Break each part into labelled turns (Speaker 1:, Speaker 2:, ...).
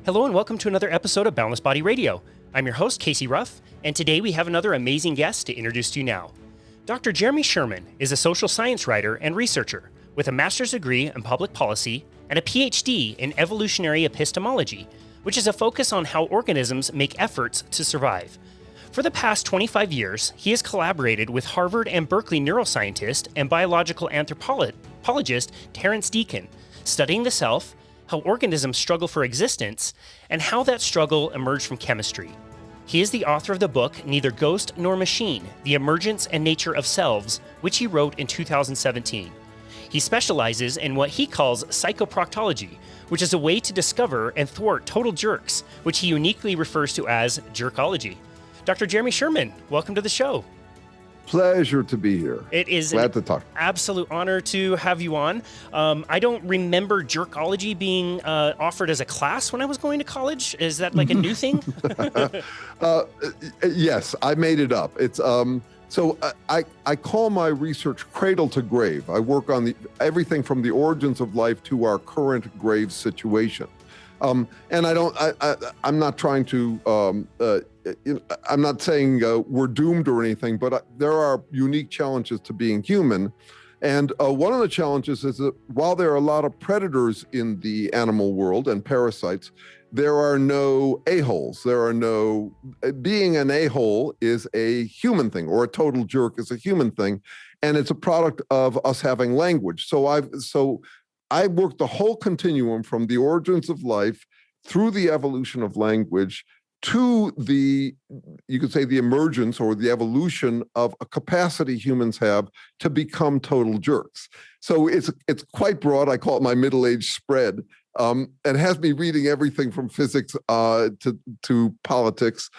Speaker 1: Hello and welcome to another episode of Boundless Body Radio. I'm your host, Casey Ruff, and today we have another amazing guest to introduce to you now. Dr. Jeremy Sherman is a social science writer and researcher with a master's degree in public policy and a Ph.D. in evolutionary epistemology, which is a focus on how organisms make efforts to survive. For the past 25 years, he has collaborated with Harvard and Berkeley neuroscientist and biological anthropologist Terence Deacon, studying the self, how organisms struggle for existence, and how that struggle emerged from chemistry. He is the author of the book Neither Ghost Nor Machine, The Emergence and Nature of Selves, which he wrote in 2017. He specializes in what he calls psychoproctology, which is a way to discover and thwart total jerks, which he uniquely refers to as jerkology. Dr. Jeremy Sherman, welcome to the show.
Speaker 2: Pleasure to be here.
Speaker 1: It is
Speaker 2: glad to talk.
Speaker 1: Absolute honor to have you on. I don't remember jerkology being offered as a class when I was going to college. Is that like a new thing?
Speaker 2: Yes, I made it up. It's so I call my research cradle to grave. I work on everything from the origins of life to our current grave situation. And I'm not trying to, I'm not saying we're doomed or anything, but there are unique challenges to being human. And one of the challenges is that while there are a lot of predators in the animal world and parasites, there are no a-holes. Being an a-hole is a human thing, or a total jerk is a human thing. And it's a product of us having language. So I worked the whole continuum from the origins of life through the evolution of language to you could say the emergence or the evolution of a capacity humans have to become total jerks. So it's quite broad. I call it my middle-age spread. And has me reading everything from physics to politics.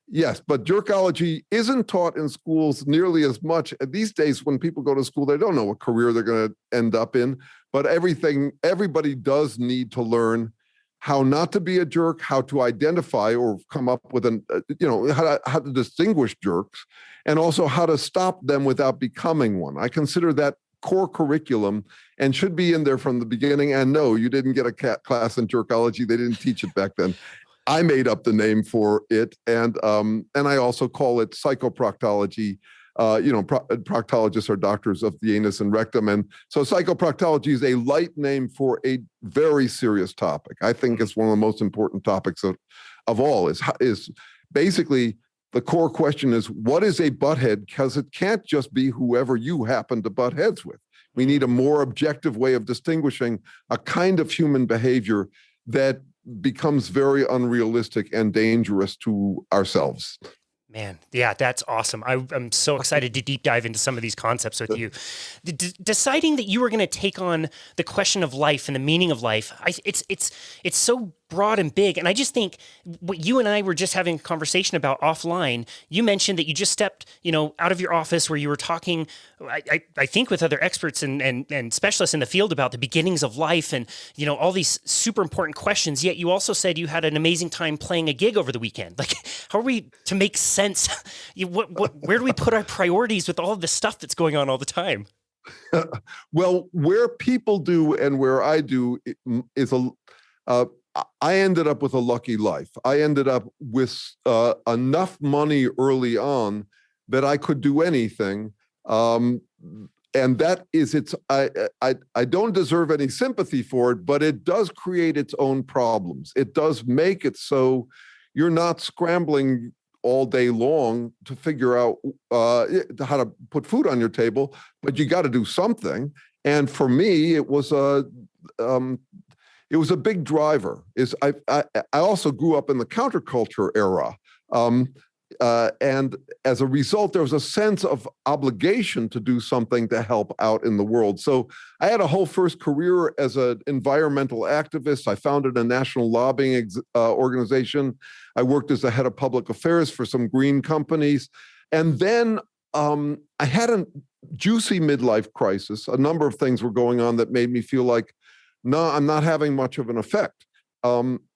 Speaker 2: Yes, but jerkology isn't taught in schools nearly as much. These days, when people go to school, they don't know what career they're going to end up in. But everybody does need to learn how not to be a jerk, how to identify or come up with how to distinguish jerks, and also how to stop them without becoming one. I consider that core curriculum and should be in there from the beginning. And no, you didn't get a class in jerkology. They didn't teach it back then. I made up the name for it, and I also call it psychoproctology. Proctologists are doctors of the anus and rectum, and so psychoproctology is a light name for a very serious topic. I think it's one of the most important topics of all. Is basically the core question is, what is a butthead? Because it can't just be whoever you happen to butt heads with. We need a more objective way of distinguishing a kind of human behavior that becomes very unrealistic and dangerous to ourselves.
Speaker 1: Man, yeah, that's awesome. I'm so excited to deep dive into some of these concepts with you. Deciding that you were going to take on the question of life and the meaning of life, it's so broad and big. And I just think what you and I were just having a conversation about offline, you mentioned that you just stepped, out of your office where you were talking, I think with other experts and specialists in the field about the beginnings of life and, all these super important questions. Yet you also said you had an amazing time playing a gig over the weekend. Like, how are we to make sense? Where do we put our priorities with all of this stuff that's going on all the time?
Speaker 2: Well, where people do and where I do is I ended up with a lucky life. I ended up with enough money early on that I could do anything. And that is I don't deserve any sympathy for it, but it does create its own problems. It does make it so you're not scrambling all day long to figure out how to put food on your table, but you got to do something. And for me, it was a big driver. I also grew up in the counterculture era. And as a result, there was a sense of obligation to do something to help out in the world. So I had a whole first career as an environmental activist. I founded a national lobbying organization. I worked as the head of public affairs for some green companies. And then I had a juicy midlife crisis. A number of things were going on that made me feel like, no, I'm not having much of an effect.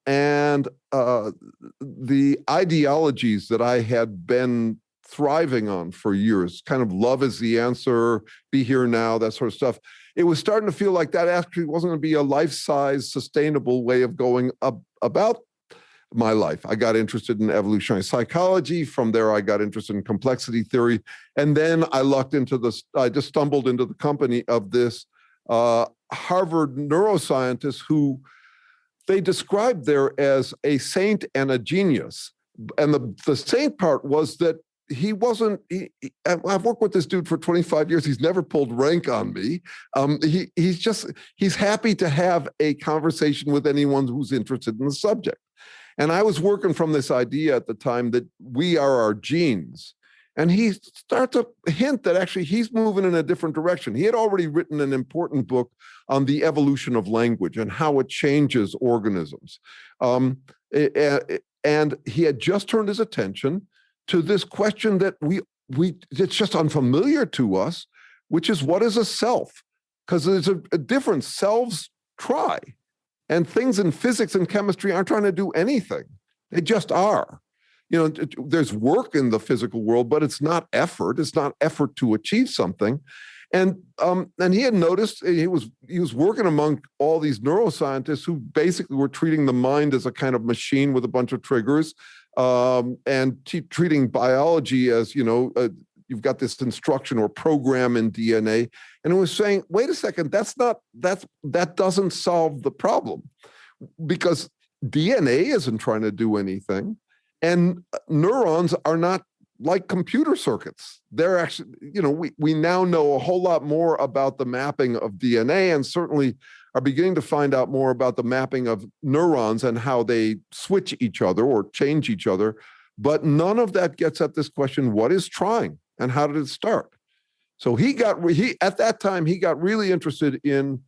Speaker 2: And the ideologies that I had been thriving on for years, kind of love is the answer, be here now, that sort of stuff, it was starting to feel like that actually wasn't going to be a life-size, sustainable way of going about my life. I got interested in evolutionary psychology. From there, I got interested in complexity theory. And then I just stumbled into the company of this Harvard neuroscientist who they described there as a saint and a genius. And the saint part was that he wasn't, I've worked with this dude for 25 years. He's never pulled rank on me. He's happy to have a conversation with anyone who's interested in the subject. And I was working from this idea at the time that we are our genes. And he starts to hint that actually he's moving in a different direction. He had already written an important book on the evolution of language and how it changes organisms. And he had just turned his attention to this question that it's just unfamiliar to us, which is, what is a self? Because there's a difference. Selves try. And things in physics and chemistry aren't trying to do anything. They just are. There's work in the physical world, but it's not effort. It's not effort to achieve something. And he had noticed he was working among all these neuroscientists who basically were treating the mind as a kind of machine with a bunch of triggers, and treating biology as, you've got this instruction or program in DNA. And it was saying, wait a second, that doesn't solve the problem, because DNA isn't trying to do anything. And neurons are not like computer circuits. They're actually, we now know a whole lot more about the mapping of DNA, and certainly are beginning to find out more about the mapping of neurons and how they switch each other or change each other. But none of that gets at this question, what is trying and how did it start? So at that time, he got really interested in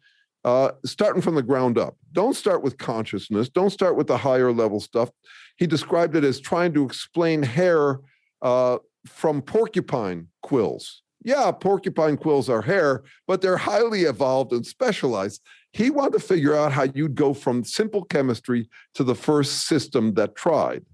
Speaker 2: starting from the ground up. Don't start with consciousness. Don't start with the higher level stuff. He described it as trying to explain hair from porcupine quills. Yeah, porcupine quills are hair, but they're highly evolved and specialized. He wanted to figure out how you'd go from simple chemistry to the first system that tried.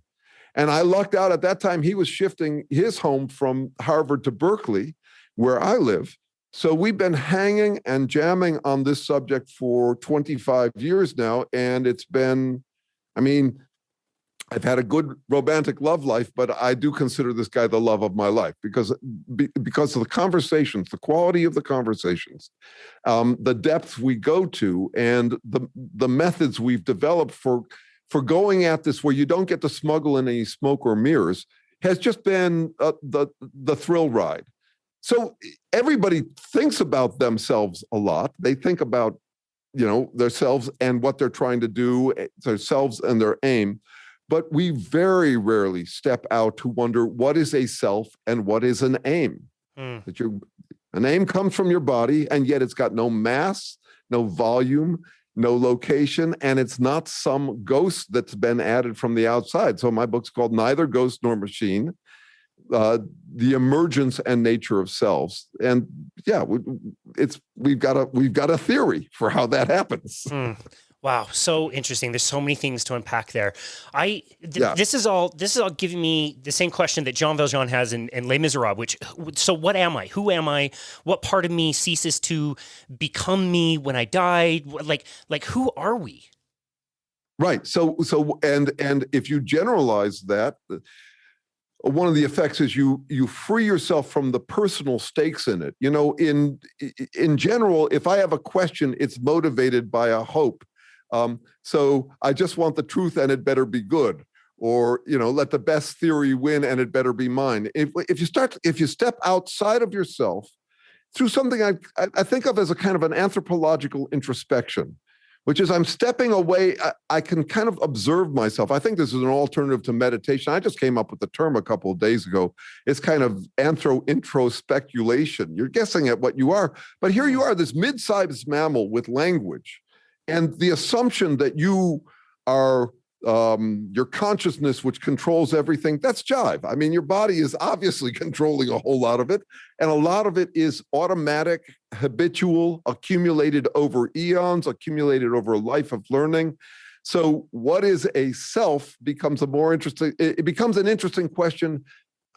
Speaker 2: And I lucked out at that time. He was shifting his home from Harvard to Berkeley, where I live. So we've been hanging and jamming on this subject for 25 years now. And it's been, I've had a good romantic love life, but I do consider this guy the love of my life because of the conversations, the quality of the conversations, the depth we go to, and the methods we've developed for going at this where you don't get to smuggle in any smoke or mirrors has just been the thrill ride. So everybody thinks about themselves a lot. They think about, themselves and what they're trying to do, themselves and their aim. But we very rarely step out to wonder what is a self and what is an aim. An aim comes from your body, and yet it's got no mass, no volume, no location, and it's not some ghost that's been added from the outside. So my book's called Neither Ghost Nor Machine, The Emergence and Nature of Selves. And yeah, we've got a theory for how that happens.
Speaker 1: Wow, so interesting. There's so many things to unpack there. This is all giving me the same question that Jean Valjean has in Les Miserables, so what am I? Who am I? What part of me ceases to become me when I die? Like who are we?
Speaker 2: Right. So and if you generalize that, one of the effects is you free yourself from the personal stakes in it. In general, if I have a question, it's motivated by a hope. So I just want the truth and it better be good, or, let the best theory win and it better be mine. If you step outside of yourself through something I think of as a kind of an anthropological introspection, which is I'm stepping away. I can kind of observe myself. I think this is an alternative to meditation. I just came up with the term a couple of days ago. It's kind of introspeculation. You're guessing at what you are, but here you are, this mid-sized mammal with language. And the assumption that you are your consciousness, which controls everything, that's jive. Your body is obviously controlling a whole lot of it. And a lot of it is automatic, habitual, accumulated over eons, accumulated over a life of learning. So what is a self becomes an interesting question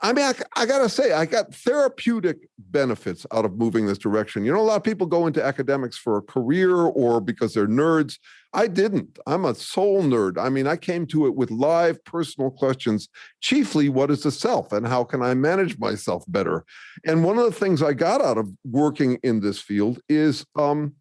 Speaker 2: I mean, I got to say, I got therapeutic benefits out of moving this direction. You know, a lot of people go into academics for a career or because they're nerds. I didn't. I'm a soul nerd. I mean, I came to it with live personal questions, chiefly what is the self and how can I manage myself better? And one of the things I got out of working in this field is that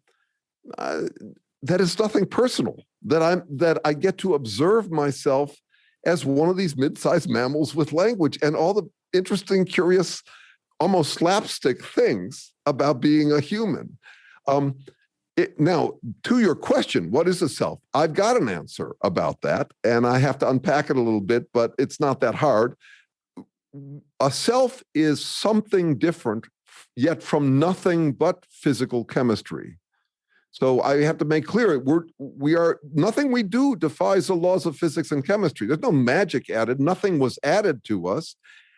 Speaker 2: it's nothing personal, that I get to observe myself as one of these mid-sized mammals with language and all the interesting, curious, almost slapstick things about being a human. Now, to your question, what is a self? I've got an answer about that, and I have to unpack it a little bit, but it's not that hard. A self is something different, yet from nothing but physical chemistry. So I have to make clear, we are nothing we do defies the laws of physics and chemistry. There's no magic added. Nothing was added to us.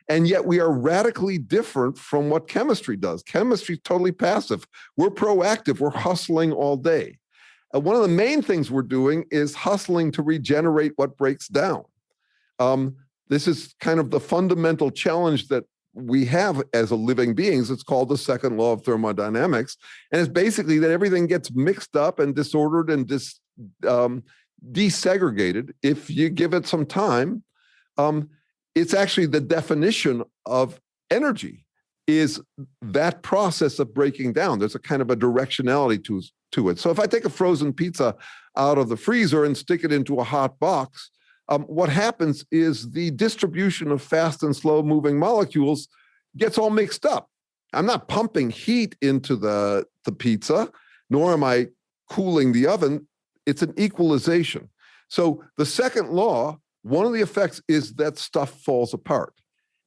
Speaker 2: And yet we are radically different from what chemistry does. Chemistry is totally passive. We're proactive. We're hustling all day. One of the main things we're doing is hustling to regenerate what breaks down. This is kind of the fundamental challenge that we have as a living beings. It's called the second law of thermodynamics. And it's basically that everything gets mixed up and disordered and desegregated. If you give it some time, it's actually the definition of energy is that process of breaking down. There's a kind of a directionality to it. So if I take a frozen pizza out of the freezer and stick it into a hot box, what happens is the distribution of fast and slow moving molecules gets all mixed up. I'm not pumping heat into the pizza, nor am I cooling the oven. It's an equalization. So the second law, one of the effects is that stuff falls apart.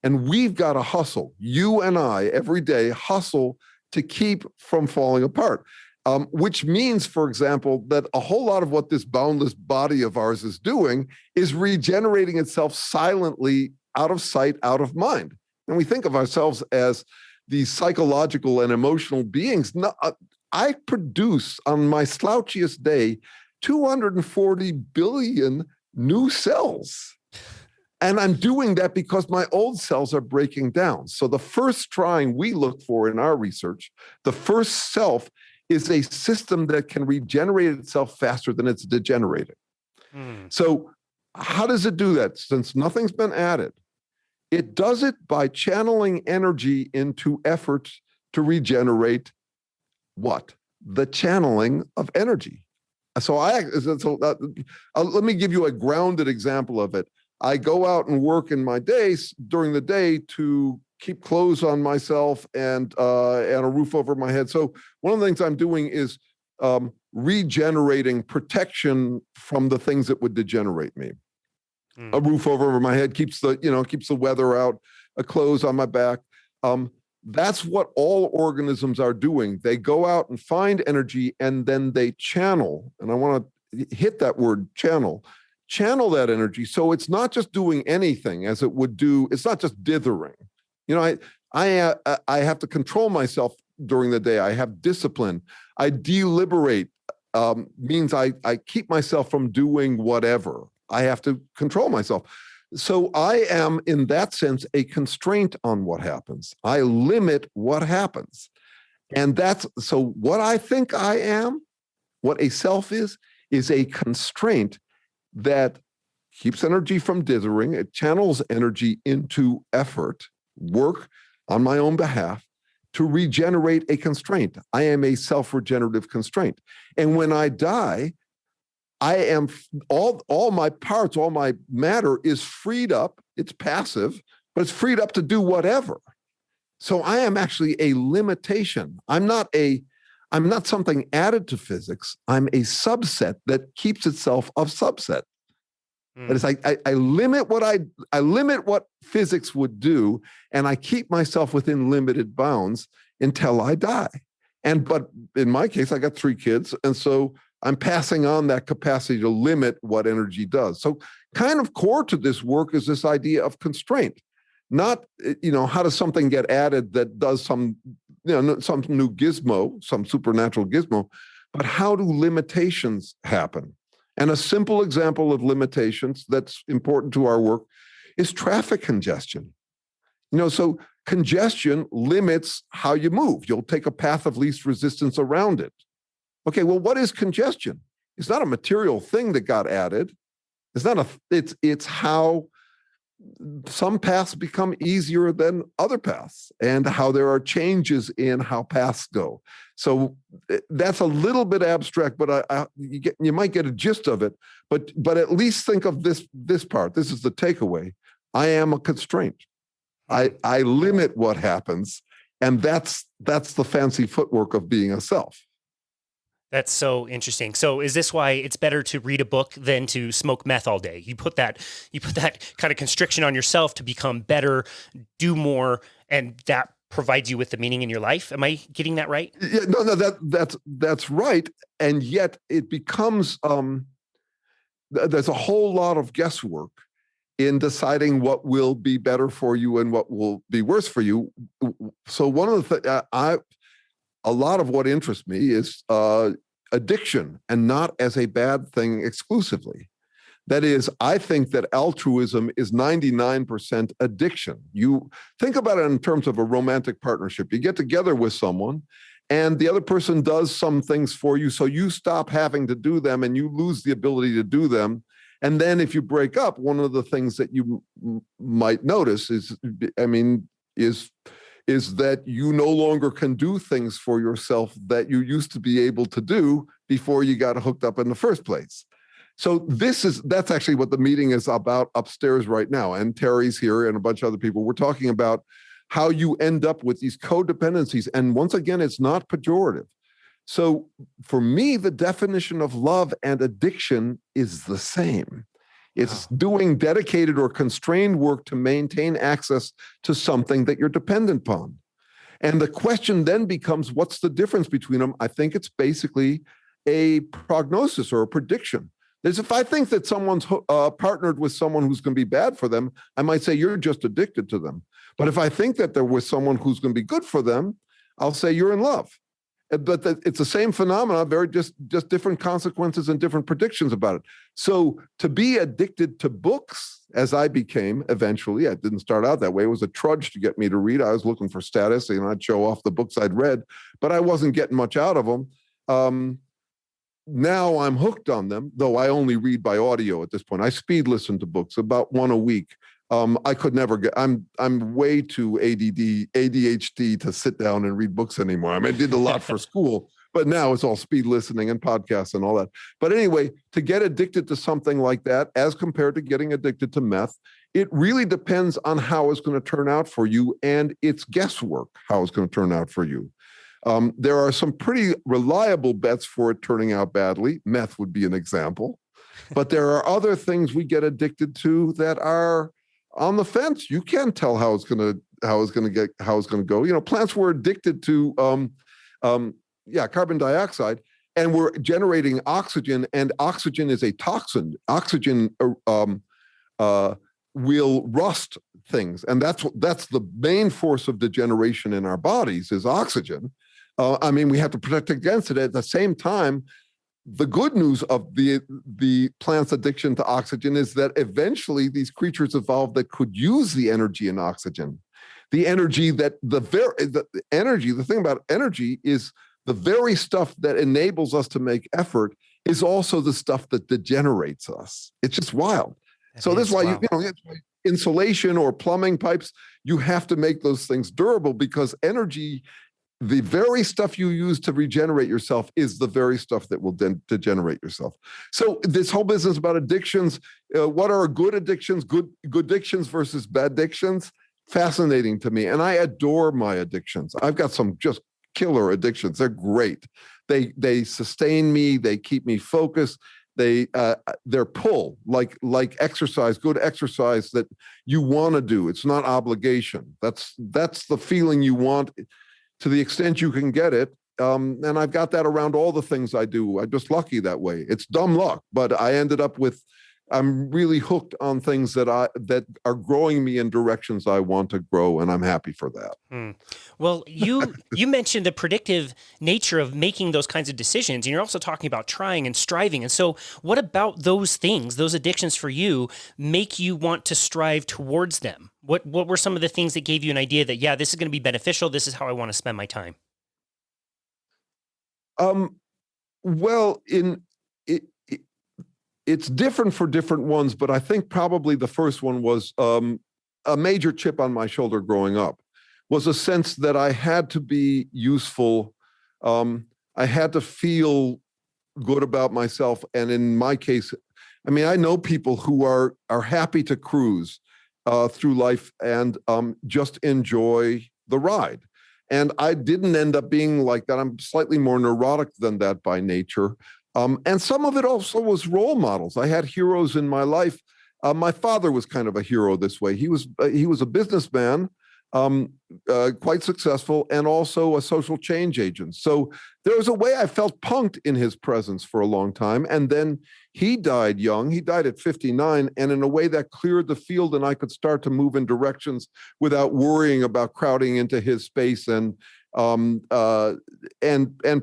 Speaker 2: And we've got to hustle. You and I, every day, hustle to keep from falling apart. Which means, for example, that a whole lot of what this boundless body of ours is doing is regenerating itself silently, out of sight, out of mind. And we think of ourselves as these psychological and emotional beings. No, I produce on my slouchiest day 240 billion new cells. And I'm doing that because my old cells are breaking down. So the first trying we look for in our research, the first self is a system that can regenerate itself faster than it's degenerating. So how does it do that? Since nothing's been added, it does it by channeling energy into efforts to regenerate what? The channeling of energy. So let me give you a grounded example of it. I go out and work in my days during the day to keep clothes on myself and a roof over my head. So one of the things I'm doing is regenerating protection from the things that would degenerate me. A roof over my head keeps the weather out, a clothes on my back. That's what all organisms are doing. They go out and find energy and then they channel. And I want to hit that word channel that energy. So it's not just doing anything as it would do. It's not just dithering. You know, I have to control myself during the day. I have discipline. I deliberate, means I keep myself from doing whatever. I have to control myself. So I am, in that sense, a constraint on what happens. I limit what happens. And so what I think I am, what a self is a constraint that keeps energy from dithering. It channels energy into effort, work on my own behalf to regenerate a constraint. I am a self-regenerative constraint. And when I die, I am all my parts, all my matter is freed up. It's passive, but it's freed up to do whatever. So I am actually a limitation. I'm not something added to physics. I'm a subset that keeps itself a subset. But it's like I limit what physics would do, and I keep myself within limited bounds until I die. But in my case, I got 3 kids, and so I'm passing on that capacity to limit what energy does. So kind of core to this work is this idea of constraint. Not, how does something get added that does some new gizmo, some supernatural gizmo, but how do limitations happen? And a simple example of limitations that's important to our work is traffic congestion. So congestion limits how you move. You'll take a path of least resistance around it. Okay, well, what is congestion? It's not a material thing that got added. It's how some paths become easier than other paths, and how there are changes in how paths go. So that's a little bit abstract, but you might get a gist of it. But at least think of this part. This is the takeaway. I am a constraint. I limit what happens, and that's the fancy footwork of being a self.
Speaker 1: That's so interesting. So is this why it's better to read a book than to smoke meth all day? You put that kind of constriction on yourself to become better, do more, and that provides you with the meaning in your life. Am I getting that right?
Speaker 2: Yeah, no, that's right. And yet it becomes there's a whole lot of guesswork in deciding what will be better for you and what will be worse for you. So one of the a lot of what interests me is addiction, and not as a bad thing exclusively. That is, I think that altruism is 99% addiction. You think about it in terms of a romantic partnership. You get together with someone, and the other person does some things for you, so you stop having to do them and you lose the ability to do them. And then if you break up, one of the things that you might notice is that you no longer can do things for yourself that you used to be able to do before you got hooked up in the first place. So that's actually what the meeting is about upstairs right now. And Terry's here and a bunch of other people. We're talking about how you end up with these codependencies. And once again, it's not pejorative. So for me, the definition of love and addiction is the same. It's doing dedicated or constrained work to maintain access to something that you're dependent upon. And the question then becomes, what's the difference between them? I think it's basically a prognosis or a prediction. There's, if I think that someone's partnered with someone who's going to be bad for them, I might say you're just addicted to them. But if I think that they're with someone who's going to be good for them, I'll say you're in love. But it's the same phenomena, very just different consequences and different predictions about it. So to be addicted to books, as I became eventually, I didn't start out that way. It was a trudge to get me to read. I was looking for status, and I'd show off the books I'd read, but I wasn't getting much out of them. Now I'm hooked on them, though I only read by audio at this point. I speed listen to books, about one a week. I could never get, I'm way too ADHD to sit down and read books anymore. I did a lot for school, but now it's all speed listening and podcasts and all that. But anyway, to get addicted to something like that, as compared to getting addicted to meth, it really depends on how it's going to turn out for you, and it's guesswork how it's going to turn out for you. There are some pretty reliable bets for it turning out badly. Meth would be an example, but there are other things we get addicted to that are on the fence. You can't tell how it's going to go. Plants were addicted to carbon dioxide, and we're generating oxygen, and oxygen is a toxin. Oxygen will rust things, and that's the main force of degeneration in our bodies is oxygen. We have to protect against it. At the same time, the good news of the plant's addiction to oxygen is that eventually these creatures evolved that could use the energy in oxygen. The energy that the thing about energy is the very stuff that enables us to make effort is also the stuff that degenerates us. It's just wild. So that's why insulation or plumbing pipes, you have to make those things durable, because energy, the very stuff you use to regenerate yourself, is the very stuff that will degenerate yourself. So this whole business about addictions, what are good addictions, good addictions versus bad addictions, fascinating to me. And I adore my addictions. I've got some just killer addictions. They're great. They sustain me. They keep me focused. They're pull, like exercise, good exercise that you want to do. It's not obligation. That's the feeling you want, to the extent you can get it. And I've got that around all the things I do. I'm just lucky that way. It's dumb luck, but I ended up with I'm really hooked on things that are growing me in directions I want to grow, and I'm happy for that.
Speaker 1: Well, you mentioned the predictive nature of making those kinds of decisions, and you're also talking about trying and striving. And so, what about those things, those addictions for you, make you want to strive towards them? What were some of the things that gave you an idea that, yeah, this is going to be beneficial. This is how I want to spend my time.
Speaker 2: Well, it's different for different ones, but I think probably the first one was a major chip on my shoulder growing up, was a sense that I had to be useful. I had to feel good about myself. And in my case, I mean, I know people who are happy to cruise through life and just enjoy the ride. And I didn't end up being like that. I'm slightly more neurotic than that by nature. And some of it also was role models. I had heroes in my life. My father was kind of a hero this way. He was a businessman, quite successful, and also a social change agent. So there was a way I felt punked in his presence for a long time. And then he died young. He died at 59, and in a way that cleared the field, and I could start to move in directions without worrying about crowding into his space and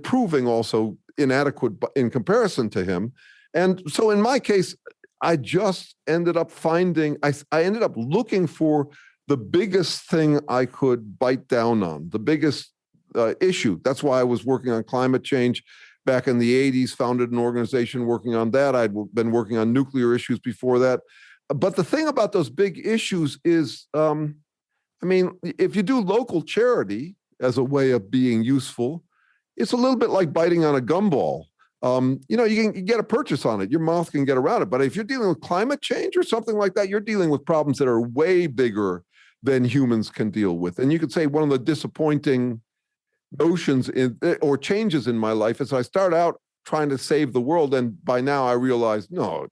Speaker 2: proving also inadequate in comparison to him. And so in my case, I just ended up I ended up looking for the biggest thing I could bite down on, the biggest issue. That's why I was working on climate change back in the 80s, founded an organization working on that. I'd been working on nuclear issues before that. But the thing about those big issues is, I mean, if you do local charity as a way of being useful, it's a little bit like biting on a gumball. You can get a purchase on it. Your mouth can get around it. But if you're dealing with climate change or something like that, you're dealing with problems that are way bigger than humans can deal with. And you could say one of the disappointing notions or changes in my life is I start out trying to save the world. And by now I realize, no,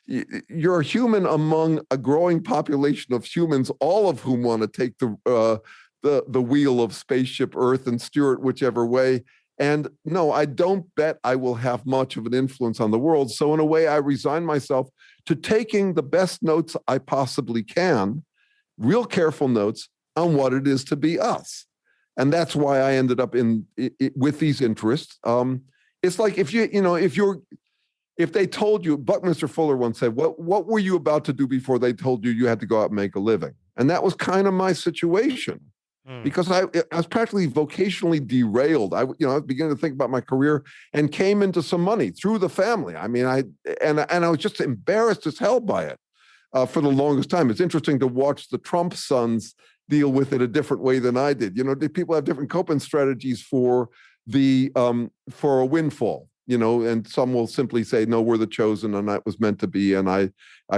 Speaker 2: you're a human among a growing population of humans, all of whom want to take the wheel of spaceship Earth and steer it whichever way. And no, I don't bet I will have much of an influence on the world. So in a way, I resign myself to taking the best notes I possibly can, real careful notes on what it is to be us. And that's why I ended up with these interests. It's like if they told you, Buckminster Fuller once said, what were you about to do before they told you had to go out and make a living? And that was kind of my situation. Because I was practically vocationally derailed. I was beginning to think about my career and came into some money through the family. I mean, I was just embarrassed as hell by it for the longest time. It's interesting to watch the Trump sons deal with it a different way than I did. People have different coping strategies for a windfall. And some will simply say, no, we're the chosen and that was meant to be, and I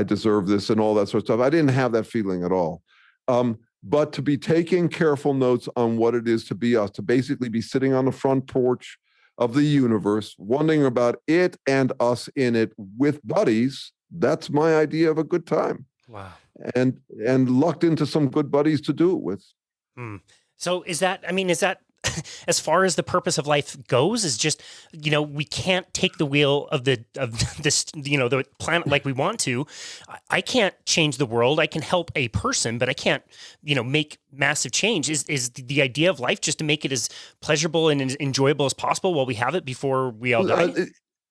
Speaker 2: deserve this and all that sort of stuff. I didn't have that feeling at all. But to be taking careful notes on what it is to be us, to basically be sitting on the front porch of the universe, wondering about it and us in it with buddies, that's my idea of a good time.
Speaker 1: Wow.
Speaker 2: And lucked into some good buddies to do it with.
Speaker 1: So is that as far as the purpose of life goes, is just, we can't take the wheel of this, the planet like we want to. I can't change the world. I can help a person, but I can't, make massive change. Is the idea of life just to make it as pleasurable and as enjoyable as possible while we have it before we all die?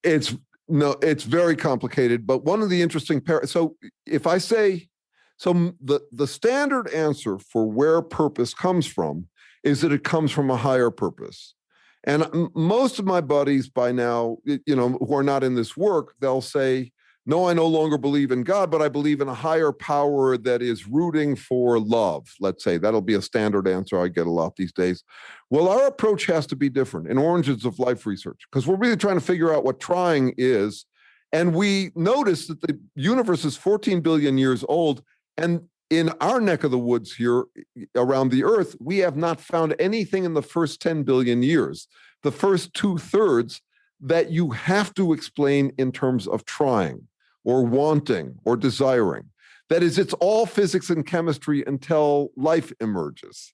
Speaker 2: It's very complicated, but one of the interesting so if I say, so the standard answer for where purpose comes from is that it comes from a higher purpose. And most of my buddies by now, who are not in this work, they'll say, no, I no longer believe in God, but I believe in a higher power that is rooting for love. Let's say that'll be a standard answer I get a lot these days. Well, our approach has to be different in Origins of Life research, because we're really trying to figure out what trying is. And we notice that the universe is 14 billion years old. And in our neck of the woods here around the Earth, we have not found anything in the first 10 billion years, the first 2/3, that you have to explain in terms of trying or wanting or desiring. That is, it's all physics and chemistry until life emerges.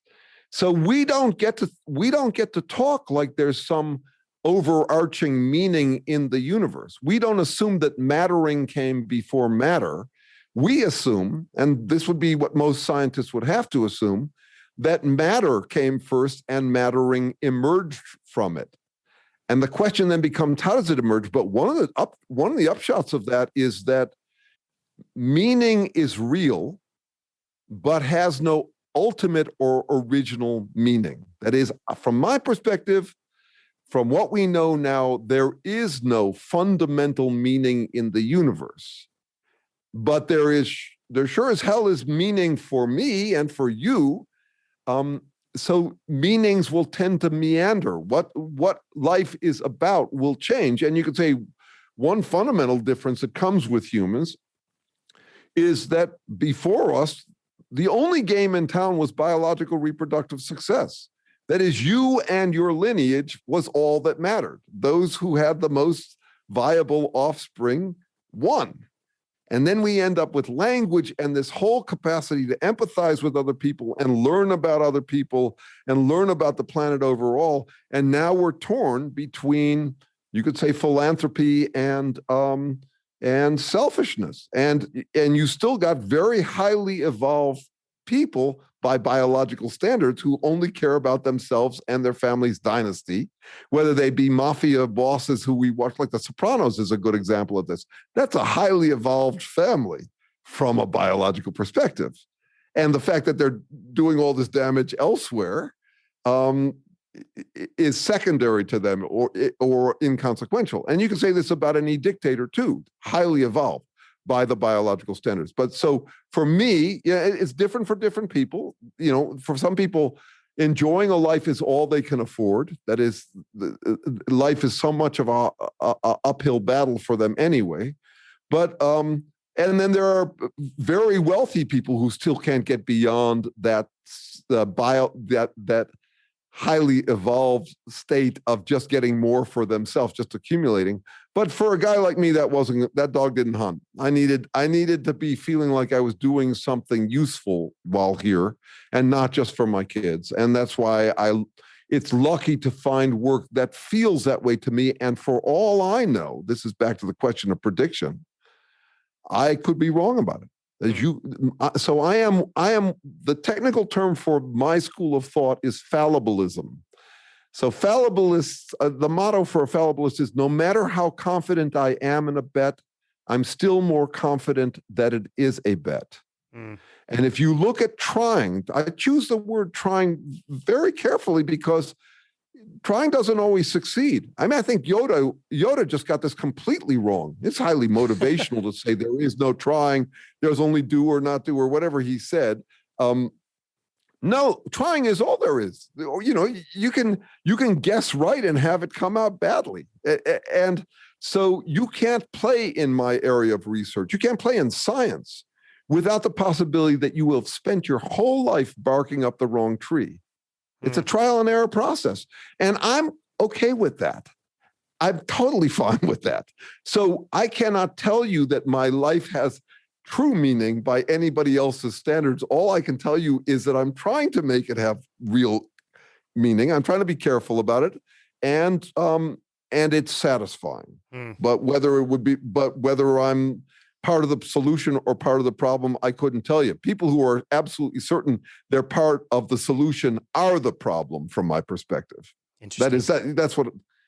Speaker 2: So we don't get to talk like there's some overarching meaning in the universe. We don't assume that mattering came before matter. We assume, and this would be what most scientists would have to assume, that matter came first and mattering emerged from it. And the question then becomes, how does it emerge? But one of the upshots of that is that meaning is real, but has no ultimate or original meaning. That is, from my perspective, from what we know now, there is no fundamental meaning in the universe. But there sure as hell is meaning for me and for you. So meanings will tend to meander. What life is about will change. And you could say one fundamental difference that comes with humans is that before us, the only game in town was biological reproductive success. That is, you and your lineage was all that mattered. Those who had the most viable offspring won. And then we end up with language and this whole capacity to empathize with other people and learn about other people and learn about the planet overall. And now we're torn between, you could say, philanthropy and selfishness. And you still got very highly evolved people by biological standards who only care about themselves and their family's dynasty, whether they be mafia bosses who we watch, like The Sopranos is a good example of this. That's a highly evolved family from a biological perspective. And the fact that they're doing all this damage elsewhere is secondary to them or inconsequential. And you can say this about any dictator too, highly evolved by the biological standards. But so for me, it's different for different people. For some people, enjoying a life is all they can afford. That is, life is so much of a uphill battle for them anyway. But and then there are very wealthy people who still can't get beyond that that highly evolved state of just getting more for themselves, just accumulating. But for a guy like me, that dog didn't hunt. I needed to be feeling like I was doing something useful while here and not just for my kids. And that's why it's lucky to find work that feels that way to me. And for all I know, this is back to the question of prediction, I could be wrong about it. So I am. The technical term for my school of thought is fallibilism. So fallibilists, the motto for a fallibilist is: no matter how confident I am in a bet, I'm still more confident that it is a bet. Mm. And if you look at trying, I choose the word trying very carefully because trying doesn't always succeed. I mean, I think Yoda just got this completely wrong. It's highly motivational to say there is no trying, there's only do or not do or whatever he said. No, trying is all there is. You can guess right and have it come out badly. And so you can't play in my area of research. You can't play in science without the possibility that you will have spent your whole life barking up the wrong tree. It's a trial and error process. And I'm okay with that. I'm totally fine with that. So I cannot tell you that my life has true meaning by anybody else's standards. All I can tell you is that I'm trying to make it have real meaning. I'm trying to be careful about it. And it's satisfying. But whether I'm part of the solution or part of the problem, I couldn't tell you. People who are absolutely certain they're part of the solution are the problem from my perspective. That's what,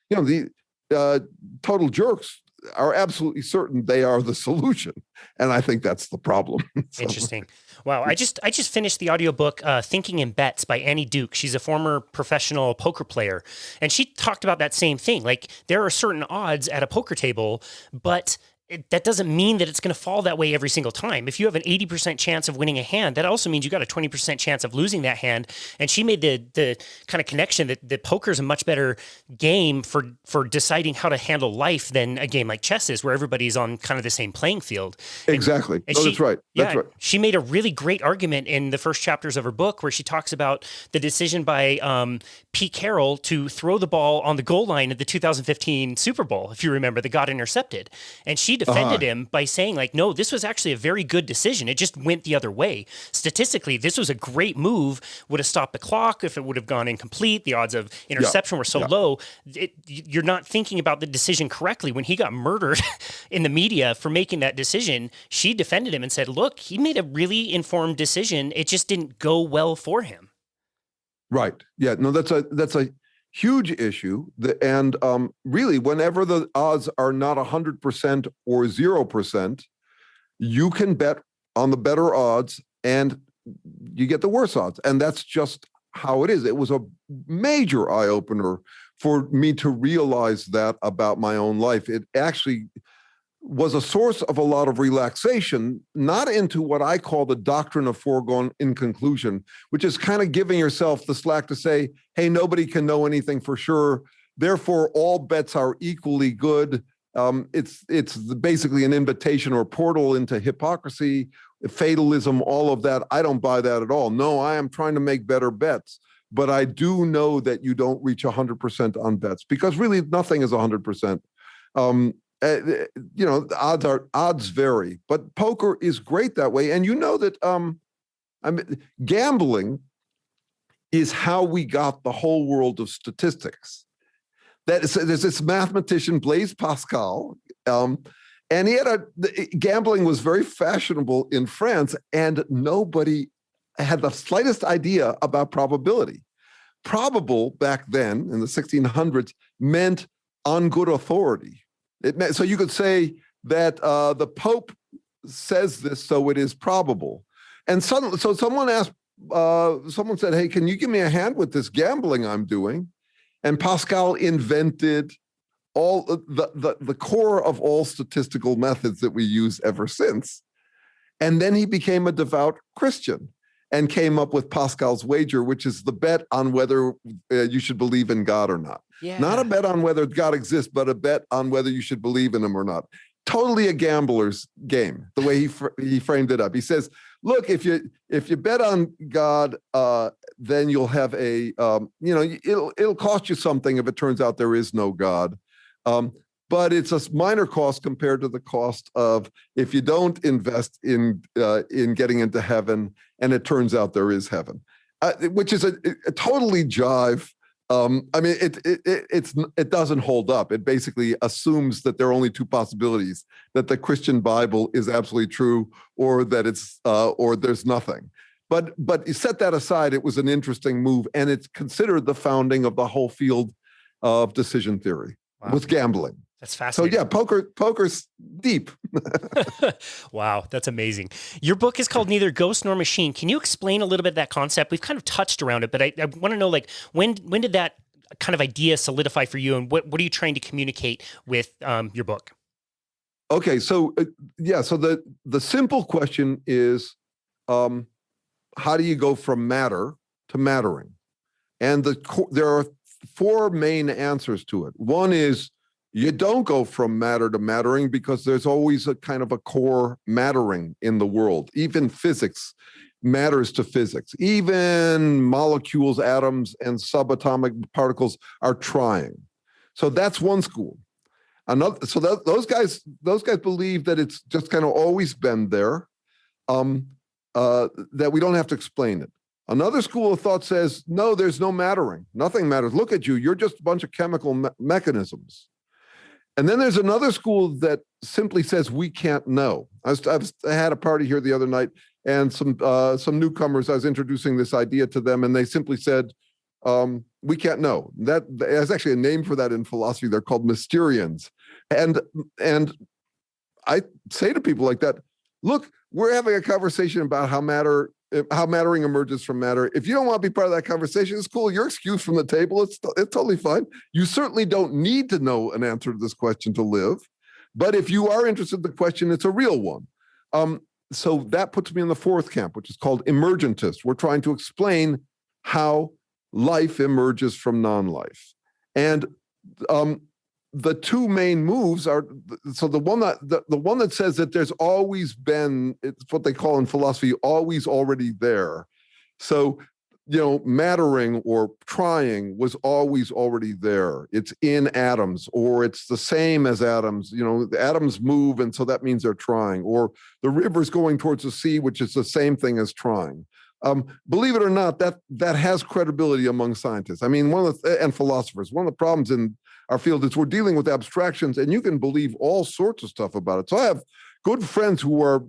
Speaker 2: the total jerks are absolutely certain they are the solution. And I think that's the problem. So.
Speaker 1: Interesting. Wow. I just finished the audiobook, Thinking in Bets by Annie Duke. She's a former professional poker player. And she talked about that same thing. Like, there are certain odds at a poker table, but that doesn't mean that it's going to fall that way every single time. If you have an 80% chance of winning a hand, that also means you got a 20% chance of losing that hand. And she made the kind of connection that poker is a much better game for deciding how to handle life than a game like chess is, where everybody's on kind of the same playing field.
Speaker 2: Exactly. That's right. That's right.
Speaker 1: She made a really great argument in the first chapters of her book where she talks about the decision by Pete Carroll to throw the ball on the goal line at the 2015 Super Bowl, if you remember, that got intercepted. And she defended him by saying like, no, this was actually a very good decision. It just went the other way. Statistically, this was a great move, would have stopped the clock if it would have gone incomplete. The odds of interception were so low. You're not thinking about the decision correctly. When he got murdered in the media for making that decision, she defended him and said, look, he made a really informed decision. It just didn't go well for him.
Speaker 2: Right. Yeah. No, that's a huge issue. And really, whenever the odds are not 100% or 0%, you can bet on the better odds and you get the worse odds. And that's just how it is. It was a major eye-opener for me to realize that about my own life. It actually was a source of a lot of relaxation, not into what I call the doctrine of foregone inconclusion, which is kind of giving yourself the slack to say, hey, nobody can know anything for sure. Therefore, all bets are equally good. It's basically an invitation or portal into hypocrisy, fatalism, all of that. I don't buy that at all. No, I am trying to make better bets. But I do know that you don't reach 100% on bets because really nothing is 100%. Odds vary, but poker is great that way. And you know that gambling is how we got the whole world of statistics. There's this mathematician, Blaise Pascal, and gambling was very fashionable in France, and nobody had the slightest idea about probability. Probable back then in the 1600s meant on good authority. So you could say that the Pope says this, so it is probable. And so someone said, hey, can you give me a hand with this gambling I'm doing? And Pascal invented all the core of all statistical methods that we use ever since. And then he became a devout Christian and came up with Pascal's wager, which is the bet on whether you should believe in God or not. Yeah. Not a bet on whether God exists, but a bet on whether you should believe in him or not. Totally a gambler's game, the way he framed it up. He says, look, if you bet on God, then you'll have it'll cost you something if it turns out there is no God. But it's a minor cost compared to the cost of if you don't invest in getting into heaven and it turns out there is heaven, which is a totally jive. It doesn't hold up. It basically assumes that there are only two possibilities: that the Christian Bible is absolutely true, or that it's or there's nothing. But you set that aside. It was an interesting move, and it's considered the founding of the whole field of decision theory. Wow. With gambling.
Speaker 1: That's fascinating.
Speaker 2: So yeah, poker's deep.
Speaker 1: Wow, that's amazing. Your book is called Neither Ghost Nor Machine. Can you explain a little bit of that concept? We've kind of touched around it, but I want to know, like, when did that kind of idea solidify for you, and what are you trying to communicate with your book?
Speaker 2: Okay, so so the simple question is, how do you go from matter to mattering? And there are four main answers to it. One is, you don't go from matter to mattering because there's always a kind of a core mattering in the world. Even physics matters to physics. Even molecules, atoms, and subatomic particles are trying. So that's one school. Those guys believe that it's just kind of always been there, that we don't have to explain it. Another school of thought says, no, there's no mattering. Nothing matters. Look at you. You're just a bunch of chemical mechanisms. And then there's another school that simply says we can't know. I had a party here the other night, and some newcomers, I was introducing this idea to them, and they simply said, we can't know. There's actually a name for that in philosophy. They're called Mysterians. And I say to people like that, look, we're having a conversation about how mattering emerges from matter. If you don't want to be part of that conversation, it's cool. You're excused from the table. It's totally fine. You certainly don't need to know an answer to this question to live. But if you are interested in the question, it's a real one. So that puts me in the fourth camp, which is called emergentist. We're trying to explain how life emerges from non-life. And the two main moves are, so the one that says that there's always been, it's what they call in philosophy, always already there. So mattering or trying was always already there. It's in atoms, or it's the same as atoms. The atoms move, and so that means they're trying. Or the river's going towards the sea, which is the same thing as trying. Believe it or not, that has credibility among scientists. I mean, and philosophers. One of the problems in our field is we're dealing with abstractions, and you can believe all sorts of stuff about it. So I have good friends who are,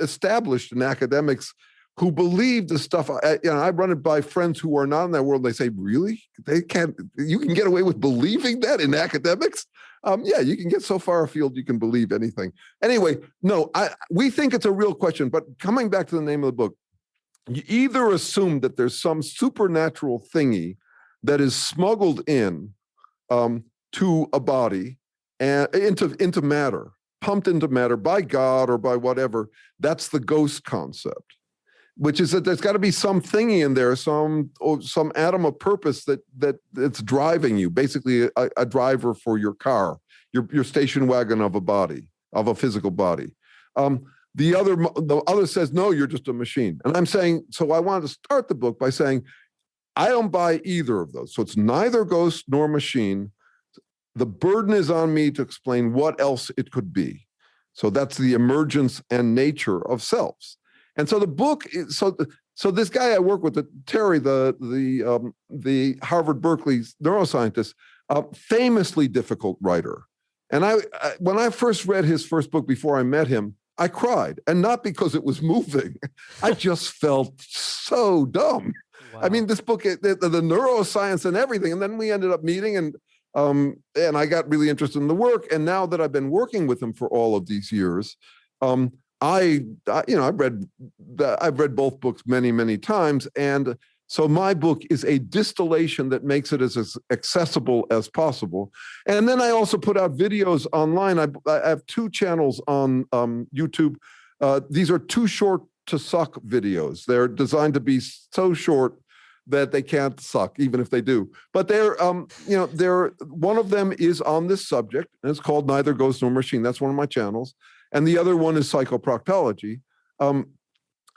Speaker 2: established in academics who believe the stuff. I run it by friends who are not in that world. They say, really? You can get away with believing that in academics? Yeah, you can get so far afield, you can believe anything. Anyway, no, we think it's a real question, but coming back to the name of the book, you either assume that there's some supernatural thingy that is smuggled in to a body and into matter, pumped into matter by God or by whatever. That's the ghost concept, which is that there's got to be some thingy in there, some atom of purpose that's driving you, basically a driver for your car, your station wagon of a body, of a physical body. The other says, no, you're just a machine. And I'm saying, so I wanted to start the book by saying, I don't buy either of those. So it's neither ghost nor machine. The burden is on me to explain what else it could be. So that's the emergence and nature of selves. And so the book is, so this guy I work with, Terry, the Harvard Berkeley neuroscientist, famously difficult writer. And when I first read his first book before I met him, I cried, and not because it was moving. I just felt so dumb. Wow. I mean, this book, the neuroscience and everything, and then we ended up meeting, and I got really interested in the work. And now that I've been working with him for all of these years, I've read both books many, many times, and so my book is a distillation that makes it as accessible as possible. And then I also put out videos online. I have 2 channels on YouTube. These are too short to suck videos. They're designed to be so short that they can't suck, even if they do. But one of them is on this subject, and it's called Neither Ghost Nor Machine. That's one of my channels. And the other one is psychoproctology.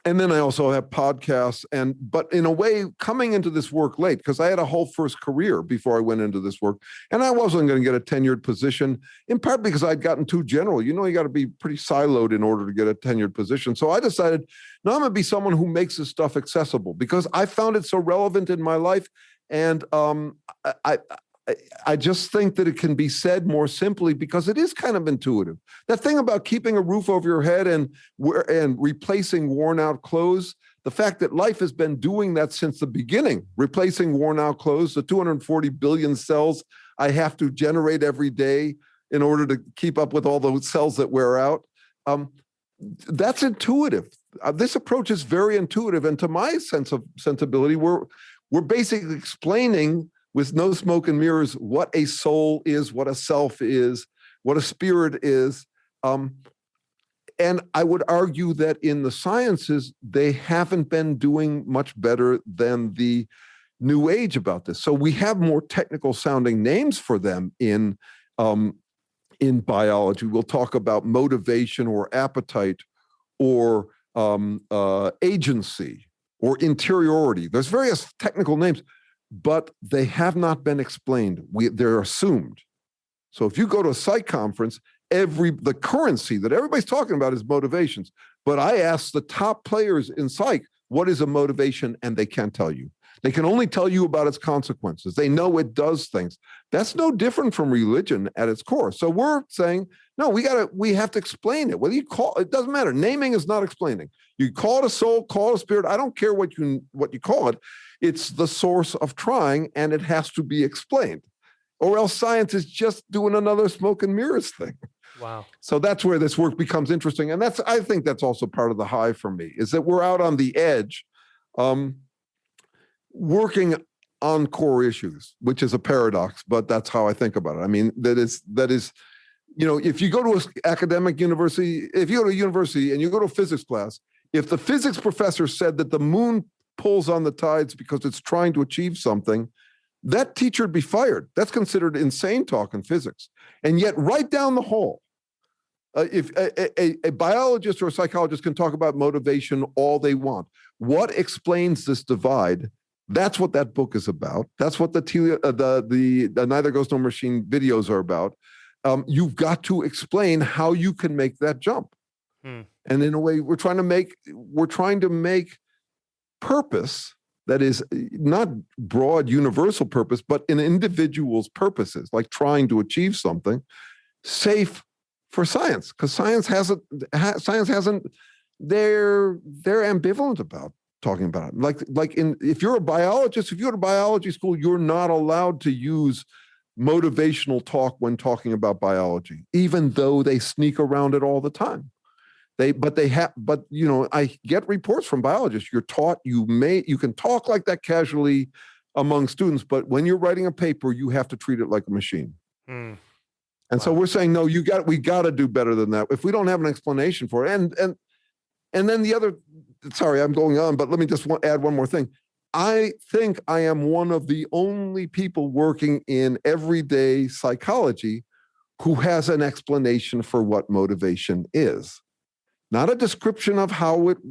Speaker 2: And then I also have podcasts, but in a way, coming into this work late, because I had a whole first career before I went into this work, and I wasn't going to get a tenured position, in part because I'd gotten too general. You got to be pretty siloed in order to get a tenured position. So I decided, no, I'm going to be someone who makes this stuff accessible, because I found it so relevant in my life, and I just think that it can be said more simply because it is kind of intuitive. That thing about keeping a roof over your head and replacing worn out clothes, the fact that life has been doing that since the beginning, replacing worn out clothes, the 240 billion cells I have to generate every day in order to keep up with all those cells that wear out. That's intuitive. This approach is very intuitive. And to my sensibility, we're basically explaining with no smoke and mirrors what a soul is, what a self is, what a spirit is. And I would argue that in the sciences, they haven't been doing much better than the New Age about this. So we have more technical sounding names for them in biology. We'll talk about motivation or appetite or agency or interiority. There's various technical names, but they have not been explained. They're assumed. So if you go to a psych conference, the currency that everybody's talking about is motivations. But I ask the top players in psych, what is a motivation? And they can't tell you. They can only tell you about its consequences. They know it does things. That's no different from religion at its core. So we're saying, no, we have to explain it. Whether you call it doesn't matter. Naming is not explaining. You call it a soul, call it a spirit. I don't care what you call it. It's the source of trying, and it has to be explained. Or else science is just doing another smoke and mirrors thing.
Speaker 1: Wow.
Speaker 2: So that's where this work becomes interesting. And I think that's also part of the high for me, is that we're out on the edge, working on core issues, which is a paradox, but that's how I think about it. I mean, that is, if you go to an academic university, if you go to a university and you go to a physics class, if the physics professor said that the moon pulls on the tides because it's trying to achieve something, that teacher would be fired. That's considered insane talk in physics. And yet right down the hall, if a biologist or a psychologist can talk about motivation all they want, what explains this divide. That's what that book is about. That's what the Neither Ghost Nor Machine videos are about. You've got to explain how you can make that jump. And in a way, we're trying to make purpose that is not broad universal purpose, but an individual's purposes, like trying to achieve something, safe for science, because science hasn't. They're ambivalent about talking about it. If you're a biologist, if you go to biology school, you're not allowed to use motivational talk when talking about biology, even though they sneak around it all the time. I get reports from biologists. You're taught you can talk like that casually among students, but when you're writing a paper, you have to treat it like a machine. And so we're saying, no, we got to do better than that. If we don't have an explanation for it, and then the other, sorry, I'm going on, but let me just add one more thing. I think I am one of the only people working in everyday psychology who has an explanation for what motivation is. Not a description of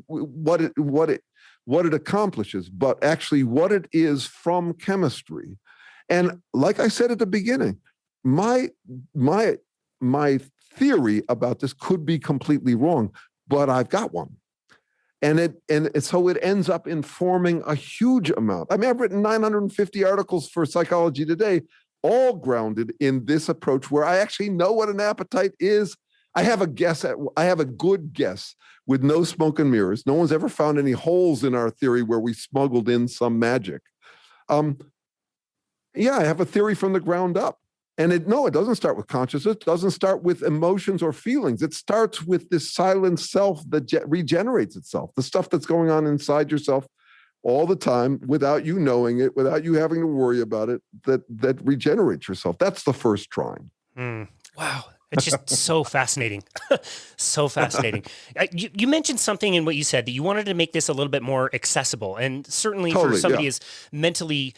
Speaker 2: what it accomplishes, but actually what it is from chemistry. And like I said at the beginning, my theory about this could be completely wrong, but I've got one. So it ends up informing a huge amount. I mean, I've written 950 articles for Psychology Today, all grounded in this approach where I actually know what an appetite is. I have a good guess with no smoke and mirrors. No one's ever found any holes in our theory where we smuggled in some magic. I have a theory from the ground up. And it doesn't start with consciousness. It doesn't start with emotions or feelings. It starts with this silent self that regenerates itself, the stuff that's going on inside yourself all the time without you knowing it, without you having to worry about it, that regenerates yourself. That's the first trying.
Speaker 1: Wow. It's just so fascinating. So fascinating. You mentioned something in what you said that you wanted to make this a little bit more accessible. And certainly for somebody as mentally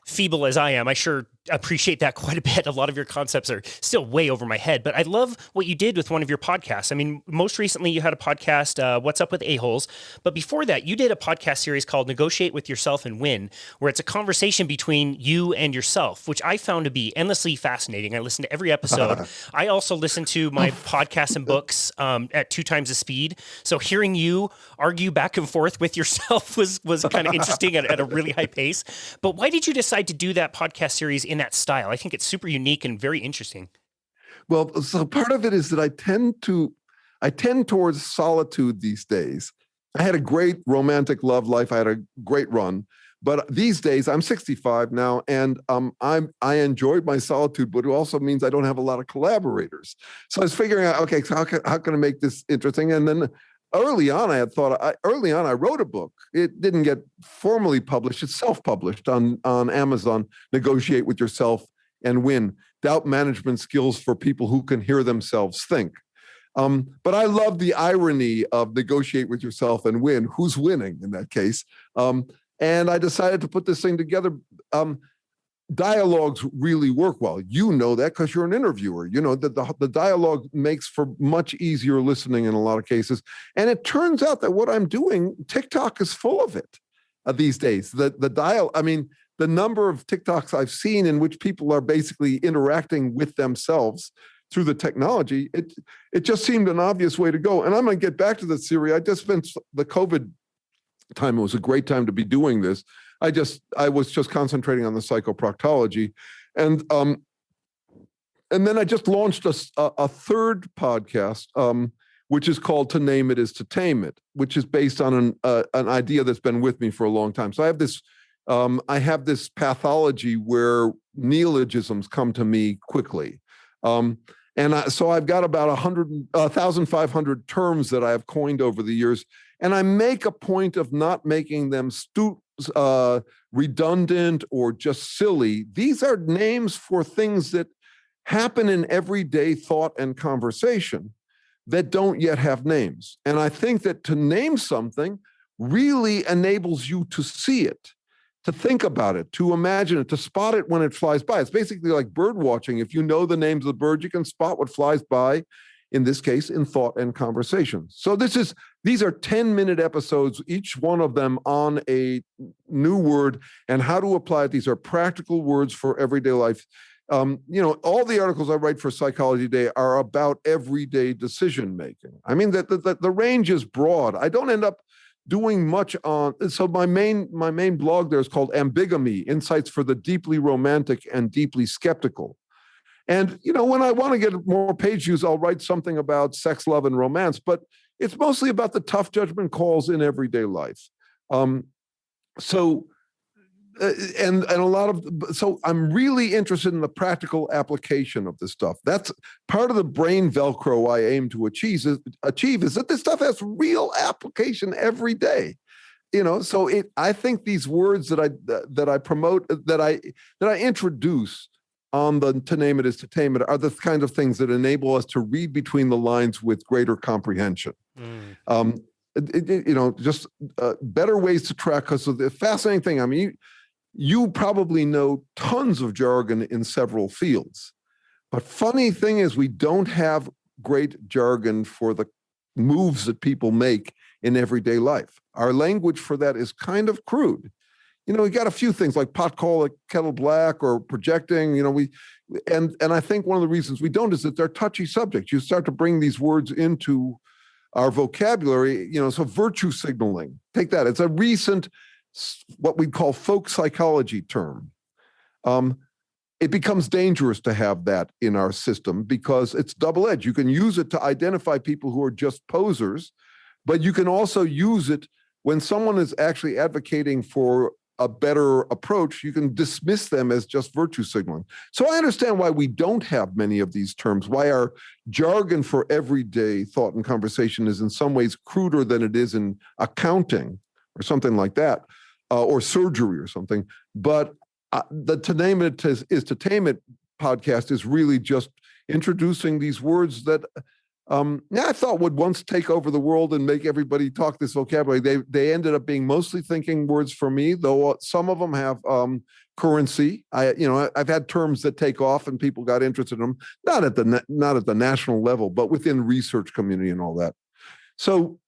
Speaker 1: feeble as I am, I sure appreciate that quite a bit. A lot of your concepts are still way over my head, but I love what you did with one of your podcasts. I mean, most recently you had a podcast, What's Up with A-Holes, but before that you did a podcast series called Negotiate with Yourself and Win, where it's a conversation between you and yourself, which I found to be endlessly fascinating. I listened to every episode. I also listen to my podcasts and books at 2 times the speed. So hearing you argue back and forth with yourself was kind of interesting at a really high pace. But why did you decide to do that podcast series in that style? I think it's super unique and very interesting.
Speaker 2: Well, so part of it is that I tend towards solitude these days. I had a great romantic love life. I had a great run, but these days I'm 65 now, and I enjoyed my solitude, but it also means I don't have a lot of collaborators. So I was figuring out, okay, so how can I make this interesting? And then early on, I wrote a book. It didn't get formally published. It's self-published on Amazon, Negotiate with Yourself and Win, Doubt Management Skills for People Who Can Hear Themselves Think. But I love the irony of Negotiate with Yourself and Win. Who's winning in that case? And I decided to put this thing together. Dialogues really work well. You know that because you're an interviewer. You know that the dialogue makes for much easier listening in a lot of cases. And it turns out that what I'm doing, TikTok is full of it these days. The number of TikToks I've seen in which people are basically interacting with themselves through the technology, it just seemed an obvious way to go. And I'm going to get back to the theory. I just spent the COVID time. It was a great time to be doing this. I was just concentrating on the psychoproctology, and then I just launched a third podcast, which is called "To Name It Is to Tame It," which is based on an idea that's been with me for a long time. So I have this pathology where neologisms come to me quickly, so I've got about 1,500 terms that I have coined over the years, and I make a point of not making them redundant or just silly. These are names for things that happen in everyday thought and conversation that don't yet have names. And I think that to name something really enables you to see it, to think about it, to imagine it, to spot it when it flies by. It's basically like bird watching. If you know the names of the birds, you can spot what flies by, in this case, in thought and conversation. So this is These are 10-minute episodes, each one of them on a new word and how to apply it. These are practical words for everyday life. All the articles I write for Psychology Today are about everyday decision making. I mean, the range is broad. I don't end up doing much on. So my main blog there is called Ambigamy: Insights for the Deeply Romantic and Deeply Skeptical. And when I want to get more page views, I'll write something about sex, love, and romance. But it's mostly about the tough judgment calls in everyday life. So I'm really interested in the practical application of this stuff. That's part of the brain Velcro I aim to achieve is that this stuff has real application every day. So I think these words that I promote, that I introduce on the To Name It Is to Tame It, are the kind of things that enable us to read between the lines with greater comprehension. Just better ways to track, because of the fascinating thing. I mean, you probably know tons of jargon in several fields, but funny thing is we don't have great jargon for the moves that people make in everyday life. Our language for that is kind of crude. We got a few things like pot calling kettle black or projecting. And I think one of the reasons we don't is that they're touchy subjects. You start to bring these words into our vocabulary. So virtue signaling, take that. It's a recent, what we call folk psychology term. It becomes dangerous to have that in our system because it's double-edged. You can use it to identify people who are just posers, but you can also use it when someone is actually advocating for a better approach. You can dismiss them as just virtue signaling. So I understand why we don't have many of these terms, why our jargon for everyday thought and conversation is in some ways cruder than it is in accounting or something like that, or surgery or something. But the To Name It Is to Tame It podcast is really just introducing these words that I thought would once take over the world and make everybody talk this vocabulary. They ended up being mostly thinking words for me, though some of them have currency. I've had terms that take off and people got interested in them, not at the national level, but within research community and all that. So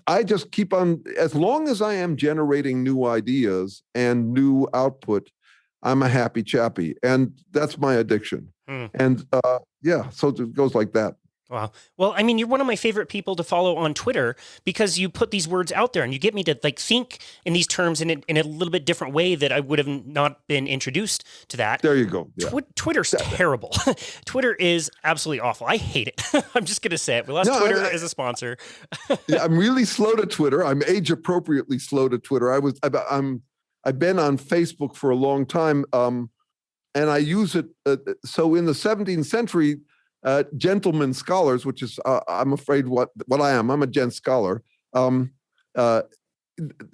Speaker 2: I just keep on, as long as I am generating new ideas and new output, I'm a happy chappy, and that's my addiction. And so it goes like that.
Speaker 1: Wow. Well, I mean, you're one of my favorite people to follow on Twitter because you put these words out there and you get me to think in these terms in a little bit different way that I would have not been introduced to that.
Speaker 2: There you go. Yeah.
Speaker 1: Twitter's terrible. Twitter is absolutely awful. I hate it. I'm just going to say it. We lost Twitter as a sponsor.
Speaker 2: Yeah, I'm really slow to Twitter. I'm age appropriately slow to Twitter. I've been on Facebook for a long time, and I use it. So in the 17th century, gentlemen scholars, which is, I'm afraid what I am. I'm a gent scholar.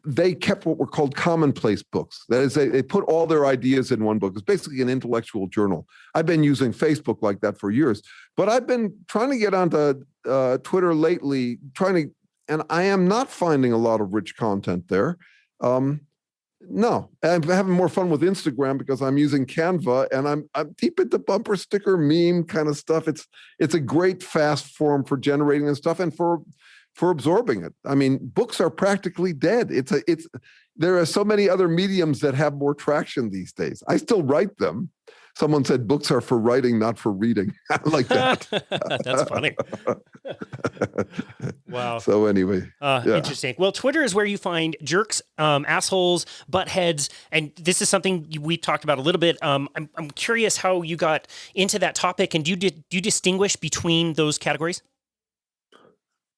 Speaker 2: They kept what were called commonplace books. That is, they put all their ideas in one book. It's basically an intellectual journal. I've been using Facebook like that for years, but I've been trying to get onto Twitter lately, and I am not finding a lot of rich content there. No, I'm having more fun with Instagram because I'm using Canva and I'm deep into bumper sticker meme kind of stuff. It's a great fast form for generating this stuff and for absorbing it. I mean, books are practically dead. There are so many other mediums that have more traction these days. I still write them. Someone said books are for writing, not for reading. I like that.
Speaker 1: That's funny. Wow.
Speaker 2: So anyway.
Speaker 1: Interesting. Well, Twitter is where you find jerks, assholes, buttheads, and this is something we talked about a little bit. I'm curious how you got into that topic, and do you distinguish between those categories?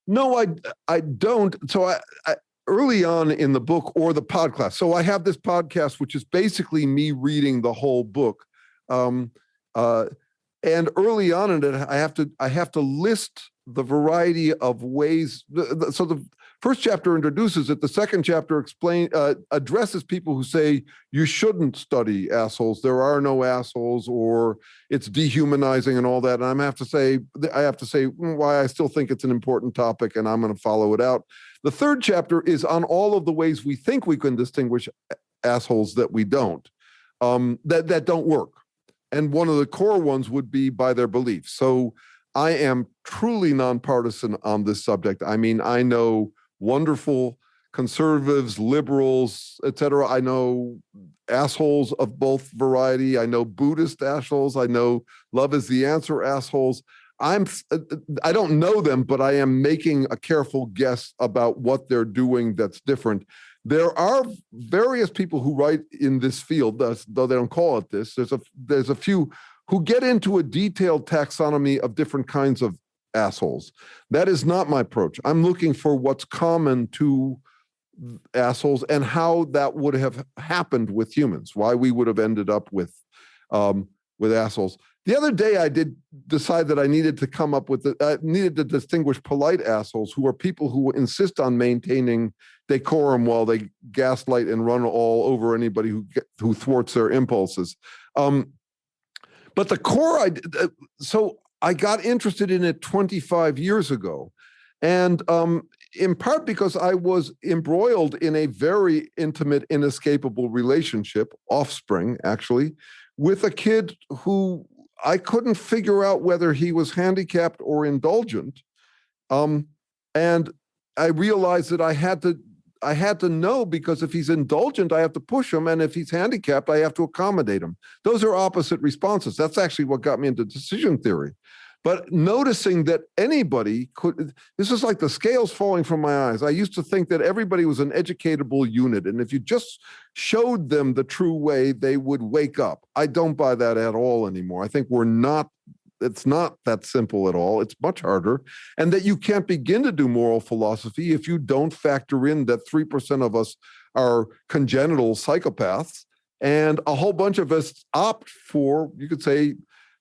Speaker 2: No, I don't. So I early on in the book or the podcast. So I have this podcast, which is basically me reading the whole book. And early on in it, I have to list the variety of ways. So the first chapter introduces it. The second chapter addresses people who say you shouldn't study assholes. There are no assholes, or it's dehumanizing and all that. And I have to say why I still think it's an important topic, and I'm going to follow it out. The third chapter is on all of the ways we think we can distinguish assholes that we don't, that don't work. And one of the core ones would be by their beliefs. So I am truly nonpartisan on this subject. I mean, I know wonderful conservatives, liberals, etc. I know assholes of both variety. I know Buddhist assholes. I know love is the answer assholes. I don't know them, but I am making a careful guess about what they're doing that's different. There are various people who write in this field, though they don't call it this. There's a few who get into a detailed taxonomy of different kinds of assholes. That is not my approach. I'm looking for what's common to assholes and how that would have happened with humans, why we would have ended up with assholes. The other day, I did decide that I needed to come up with, needed to distinguish polite assholes, who are people who insist on maintaining decorum while they gaslight and run all over anybody who thwarts their impulses. But the core, so I got interested in it 25 years ago. And in part because I was embroiled in a very intimate, inescapable relationship, offspring actually, with a kid who I couldn't figure out whether he was handicapped or indulgent. And I realized that I had to know, because if he's indulgent, I have to push him. And if he's handicapped, I have to accommodate him. Those are opposite responses. That's actually what got me into decision theory. But noticing that anybody could, this is like the scales falling from my eyes. I used to think that everybody was an educatable unit. And if you just showed them the true way, they would wake up. I don't buy that at all anymore. I think it's not that simple at all. It's much harder. And that you can't begin to do moral philosophy if you don't factor in that 3% of us are congenital psychopaths and a whole bunch of us opt for, you could say,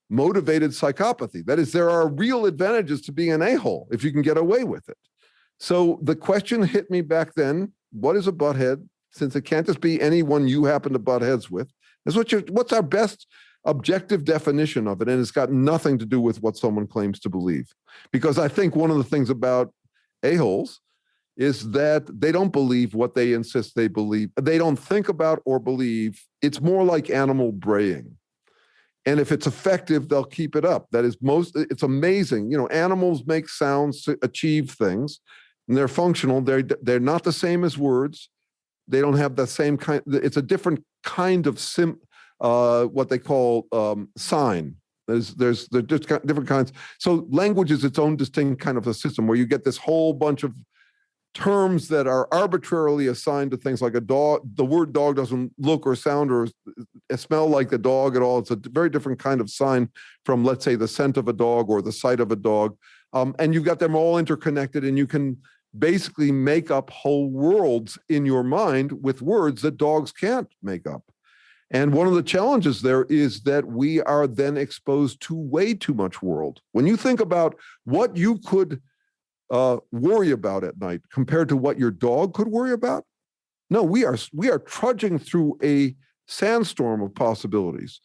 Speaker 2: motivated psychopathy. That is, there are real advantages to being an a-hole if you can get away with it. So the question hit me back then, what is a butthead? Since it can't just be anyone you happen to butt heads with. What's our best objective definition of it? And it's got nothing to do with what someone claims to believe. Because I think one of the things about a-holes is that they don't believe what they insist they believe. They don't think about or believe. It's more like animal braying. And if it's effective, they'll keep it up. It's amazing. You know, animals make sounds to achieve things, and they're functional. They're not the same as words. They don't have the same kind. It's a different kind of what they call sign. There's different kinds. So language is its own distinct kind of a system where you get this whole bunch of terms that are arbitrarily assigned to things like a dog. The word dog doesn't look or sound or smell like the dog at all. It's a very different kind of sign from, let's say, the scent of a dog or the sight of a dog. And you've got them all interconnected, and you can basically make up whole worlds in your mind with words that dogs can't make up. And one of the challenges there is that we are then exposed to way too much world. When you think about what you could worry about at night compared to what your dog could worry about, no, we are trudging through a sandstorm of possibilities.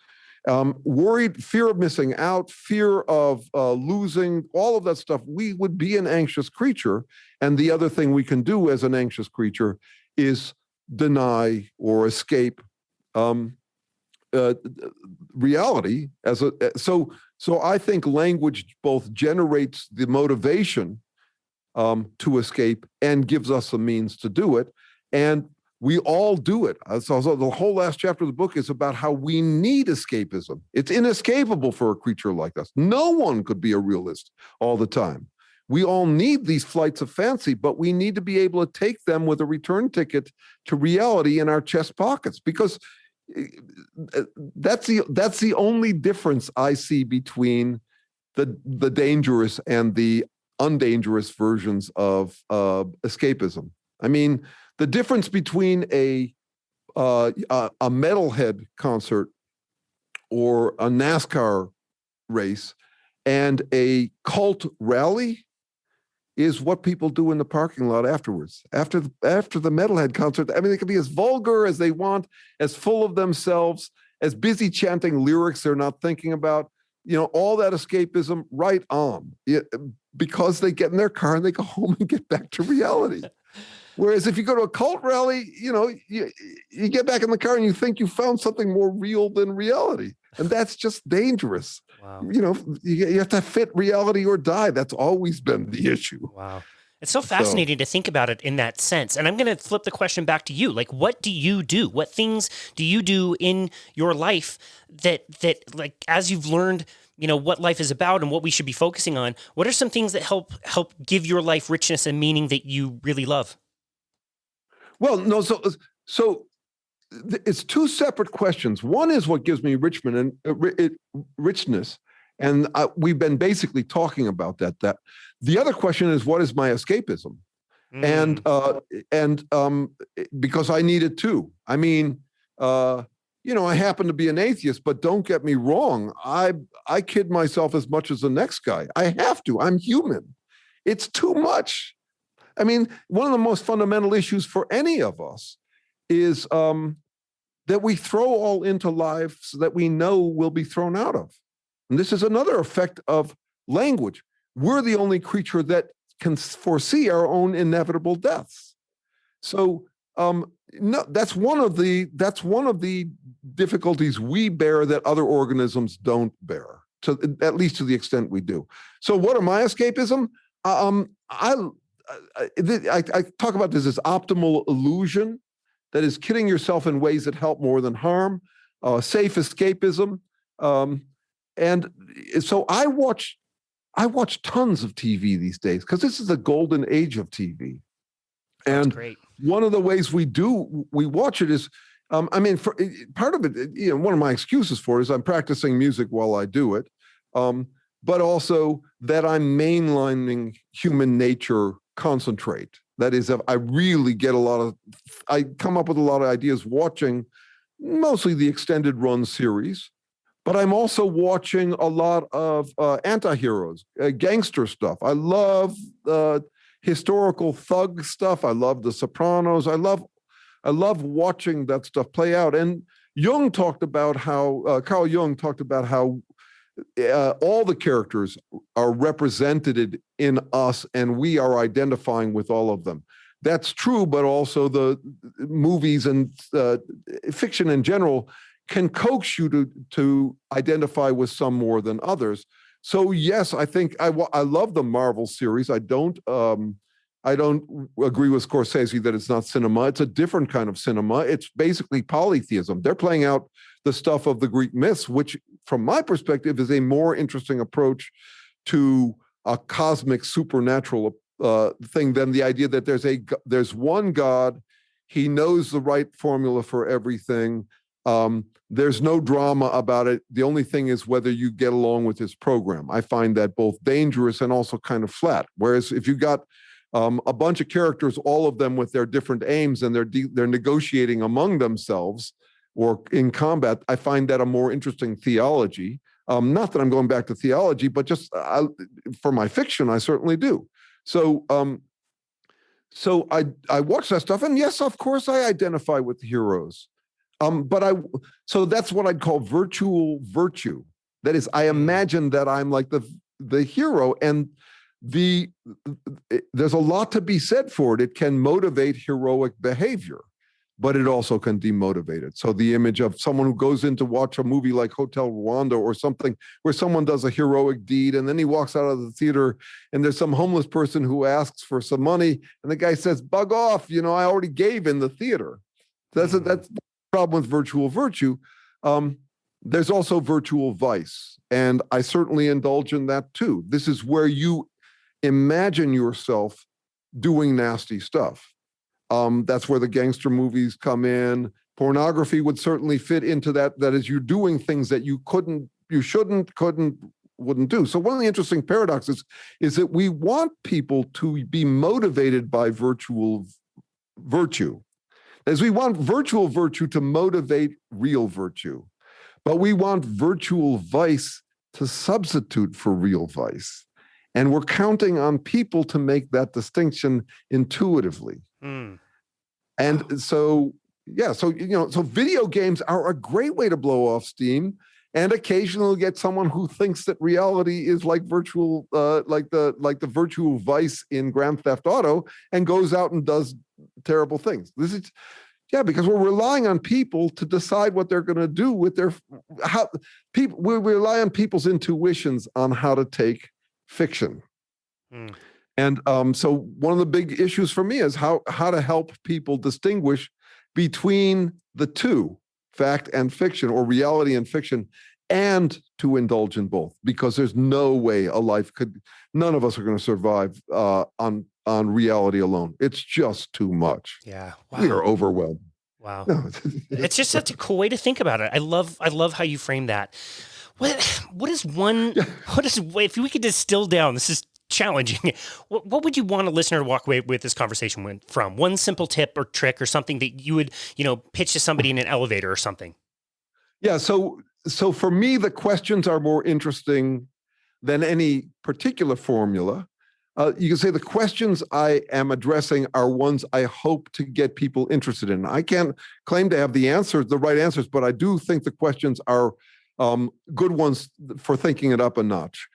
Speaker 2: Worried, fear of missing out, fear of losing, all of that stuff. We would be an anxious creature. And the other thing we can do as an anxious creature is deny or escape reality. So I think language both generates the motivation to escape and gives us a means to do it. And we all do it. So the whole last chapter of the book is about how we need escapism. It's inescapable for a creature like us. No one could be a realist all the time. We all need these flights of fancy, but we need to be able to take them with a return ticket to reality in our chest pockets, because that's the only difference I see between the dangerous and the undangerous versions of escapism. I mean, the difference between a metalhead concert or a NASCAR race and a cult rally is what people do in the parking lot afterwards. After the metalhead concert, I mean, they can be as vulgar as they want, as full of themselves, as busy chanting lyrics they're not thinking about. You know, all that escapism, right on. Because they get in their car and they go home and get back to reality. Whereas if you go to a cult rally, you get back in the car and you think you found something more real than reality. And that's just dangerous.
Speaker 1: Wow.
Speaker 2: You have to fit reality or die. That's always been the issue.
Speaker 1: Wow. It's so fascinating to think about it in that sense. And I'm going to flip the question back to you. Like, what do you do? What things do you do in your life that like, as you've learned, what life is about and what we should be focusing on, what are some things that help give your life richness and meaning that you really love?
Speaker 2: Well, no, so it's two separate questions. One is what gives me richness, and we've been basically talking about that. That the other question is, what is my escapism? And because I need it too. I mean, I happen to be an atheist, but don't get me wrong. I kid myself as much as the next guy. I have to. I'm human. It's too much. I mean, one of the most fundamental issues for any of us is that we throw all into lives that we know will be thrown out of. And this is another effect of language. We're the only creature that can foresee our own inevitable deaths. So no, that's one of the difficulties we bear that other organisms don't bear, at least to the extent we do. So what are my escapism? I talk about this as optimal illusion, that is kidding yourself in ways that help more than harm, safe escapism. And so I watch tons of TV these days because this is the golden age of TV. And
Speaker 1: that's great.
Speaker 2: One of the ways we watch it is, part of it, one of my excuses for it is I'm practicing music while I do it, but also that I'm mainlining human nature concentrate. That is, I really get I come up with a lot of ideas watching mostly the extended run series, but I'm also watching a lot of anti-heroes, gangster stuff. I love historical thug stuff. I love The Sopranos. I love watching that stuff play out. And Carl Jung talked about how all the characters are represented in us and we are identifying with all of them. That's true, but also the movies and fiction in general can coax you to identify with some more than others. So yes, I think I love the Marvel series. I don't agree with Scorsese that it's not cinema. It's a different kind of cinema. It's basically polytheism. They're playing out the stuff of the Greek myths, which from my perspective is a more interesting approach to a cosmic supernatural thing than the idea that there's one God. He knows the right formula for everything. There's no drama about it. The only thing is whether you get along with his program. I find that both dangerous and also kind of flat. Whereas if you got a bunch of characters, all of them with their different aims, and they're negotiating among themselves or in combat, I find that a more interesting theology. Not that I'm going back to theology, but just for my fiction, I certainly do. So I watch that stuff, and yes, of course, I identify with the heroes. So that's what I'd call virtual virtue. That is, I imagine that I'm like the hero, and there's a lot to be said for it. It can motivate heroic behavior, but it also can demotivate it. So the image of someone who goes in to watch a movie like Hotel Rwanda or something where someone does a heroic deed and then he walks out of the theater and there's some homeless person who asks for some money and the guy says, "Bug off, I already gave in the theater." That's the problem with virtual virtue. There's also virtual vice, and I certainly indulge in that too. This is where you imagine yourself doing nasty stuff. That's where the gangster movies come in. Pornography would certainly fit into that. That is, you're doing things that you wouldn't do. So one of the interesting paradoxes is that we want people to be motivated by virtual virtue. As we want virtual virtue to motivate real virtue, but we want virtual vice to substitute for real vice. And we're counting on people to make that distinction intuitively. And so video games are a great way to blow off steam, and occasionally get someone who thinks that reality is like virtual, like the virtual vice in Grand Theft Auto, and goes out and does terrible things. This is, yeah, because we're relying on people to decide what they're going to do with their, how people, we rely on people's intuitions on how to take fiction.
Speaker 1: Mm.
Speaker 2: And so one of the big issues for me is how to help people distinguish between the two, fact and fiction, or reality and fiction, and to indulge in both, because there's no way a life could, none of us are going to survive on reality alone. It's just too much.
Speaker 1: Yeah. Wow.
Speaker 2: We are overwhelmed.
Speaker 1: Wow.
Speaker 2: No.
Speaker 1: It's just such a cool way to think about it. I love how you frame that. What is if we could distill down, this is challenging. What would you want a listener to walk away with this conversation from? One simple tip or trick or something that you would, pitch to somebody in an elevator or something.
Speaker 2: Yeah. So for me, the questions are more interesting than any particular formula. You can say the questions I am addressing are ones I hope to get people interested in. I can't claim to have the right answers, but I do think the questions are good ones for thinking it up a notch.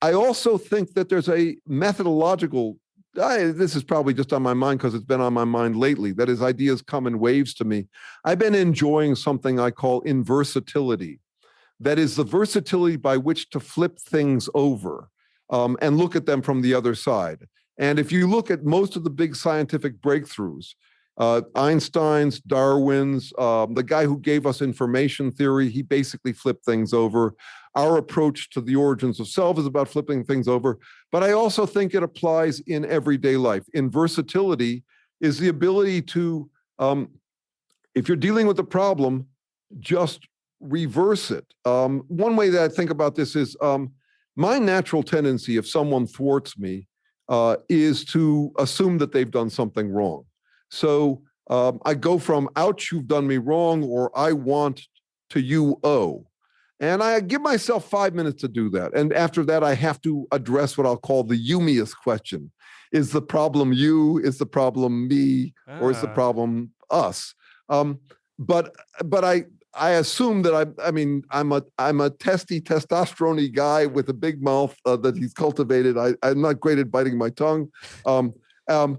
Speaker 2: I also think that there's a methodological, this is probably just on my mind because it's been on my mind lately, that is, ideas come in waves to me. I've been enjoying something I call inversatility. That is the versatility by which to flip things over and look at them from the other side. And if you look at most of the big scientific breakthroughs, Einstein's, Darwin's, the guy who gave us information theory, he basically flipped things over. Our approach to the origins of self is about flipping things over. But I also think it applies in everyday life. Inversatility is the ability to, if you're dealing with a problem, just reverse it. One way that I think about this is my natural tendency, if someone thwarts me, is to assume that they've done something wrong. So I go from, ouch, you've done me wrong, or I want, to you owe. And I give myself 5 minutes to do that. And after that, I have to address what I'll call the you-meist question. Is the problem you? Is the problem me? Or is the problem us? But I assume that I'm a testy, testosterone-y guy with a big mouth that he's cultivated. I'm not great at biting my tongue. And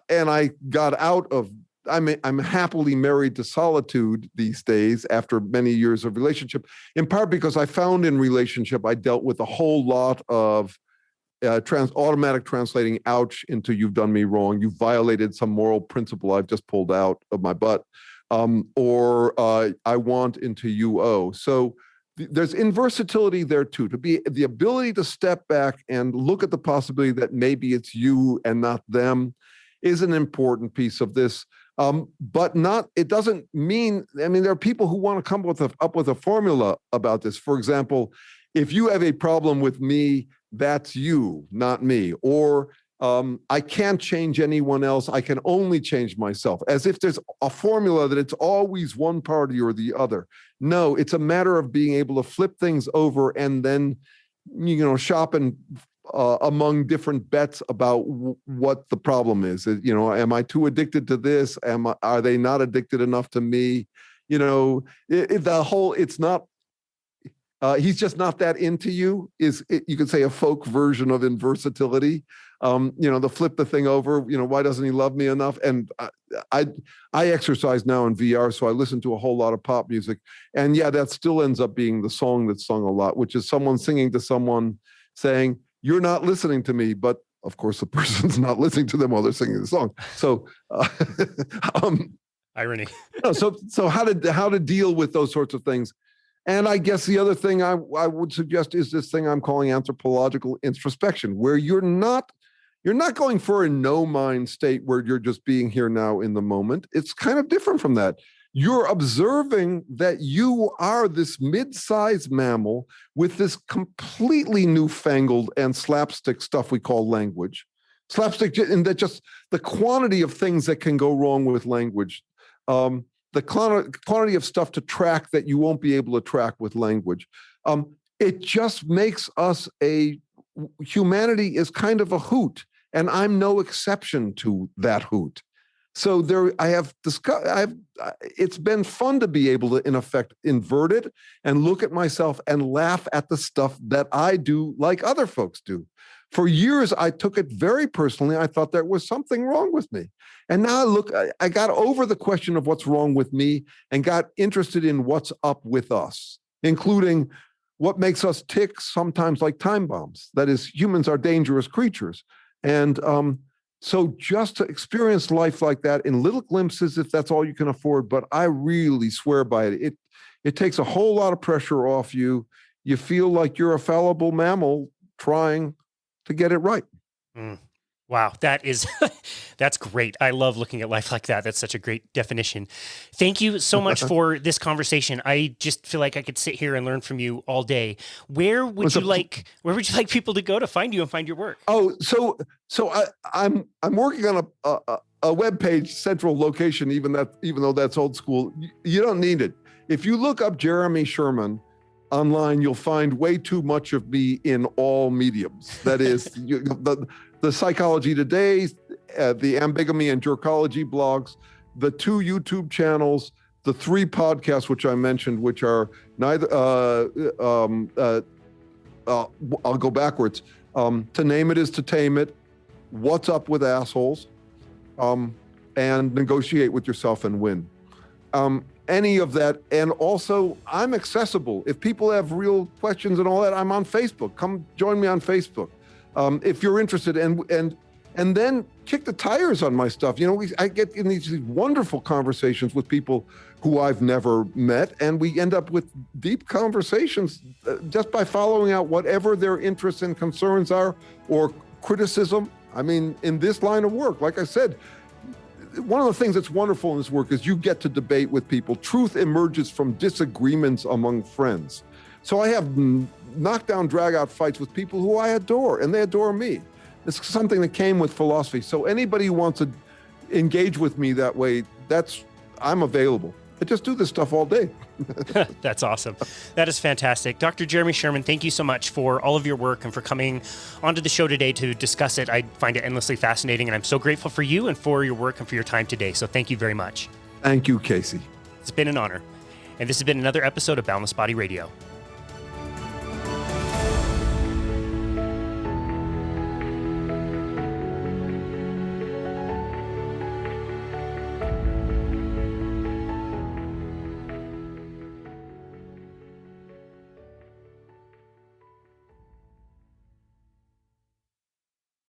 Speaker 2: I got out of, I'm happily married to solitude these days after many years of relationship, in part because I found in relationship I dealt with a whole lot of automatic translating ouch into you've done me wrong, you violated some moral principle I've just pulled out of my butt, or I want into you owe. So there's inversatility there too, to be the ability to step back and look at the possibility that maybe it's you and not them is an important piece of this. But it doesn't mean, there are people who want to come up with a formula about this. For example, if you have a problem with me, that's you, not me. Or I can't change anyone else. I can only change myself, as if there's a formula that it's always one party or the other. No, it's a matter of being able to flip things over and then, shop and among different bets about what the problem is. Am I too addicted to this? Are they not addicted enough to me? It's not, he's just not that into you, you could say a folk version of inversatility. To flip the thing over, why doesn't he love me enough? And I exercise now in VR, so I listen to a whole lot of pop music. And yeah, that still ends up being the song that's sung a lot, which is someone singing to someone saying, you're not listening to me, but of course the person's not listening to them while they're singing the song. So,
Speaker 1: irony.
Speaker 2: So how to deal with those sorts of things. And I guess the other thing I would suggest is this thing I'm calling anthropological introspection, where you're not going for a no mind state where you're just being here now in the moment. It's kind of different from that. You're observing that you are this mid-sized mammal with this completely newfangled and slapstick stuff we call language. Slapstick in that just the quantity of things that can go wrong with language, the quantity of stuff to track that you won't be able to track with language. It just makes us humanity is kind of a hoot, and I'm no exception to that hoot. So it's been fun to be able to, in effect, invert it and look at myself and laugh at the stuff that I do like other folks do. For years, I took it very personally. I thought there was something wrong with me. And now I got over the question of what's wrong with me and got interested in what's up with us, including what makes us tick sometimes like time bombs. That is, humans are dangerous creatures. And so just to experience life like that in little glimpses, if that's all you can afford, but I really swear by it. It takes a whole lot of pressure off you. You feel like you're a fallible mammal trying to get it right.
Speaker 1: Wow, that's great. I love looking at life like that. That's such a great definition. Thank you so much for this conversation. I just feel like I could sit here and learn from you all day. Where would you like people to go to find you and find your work?
Speaker 2: Oh, so I'm working on a web page central location, even though that's old school. You don't need it. If you look up Jeremy Sherman online, you'll find way too much of me in all mediums. That is, the Psychology Today, the Ambigamy and Jerkology blogs, the 2 YouTube channels, the 3 podcasts which I mentioned, which are neither. I'll go backwards. To Name It Is to Tame It, What's Up with Assholes, and Negotiate with Yourself and Win. Any of that. And also, I'm accessible. If people have real questions and all that, I'm on Facebook. Come join me on Facebook if you're interested. And then kick the tires on my stuff. I get in these wonderful conversations with people who I've never met, and we end up with deep conversations just by following out whatever their interests and concerns are, or criticism. I mean, in this line of work, like I said, one of the things that's wonderful in this work is you get to debate with people. Truth emerges from disagreements among friends. So I have knockdown, drag-out fights with people who I adore, and they adore me. It's something that came with philosophy. So anybody who wants to engage with me that way, I'm available. I just do this stuff all day.
Speaker 1: That's awesome. That is fantastic. Dr. Jeremy Sherman, thank you so much for all of your work and for coming onto the show today to discuss it. I find it endlessly fascinating, and I'm so grateful for you and for your work and for your time today. So thank you very much.
Speaker 2: Thank you, Casey.
Speaker 1: It's been an honor. And this has been another episode of Boundless Body Radio.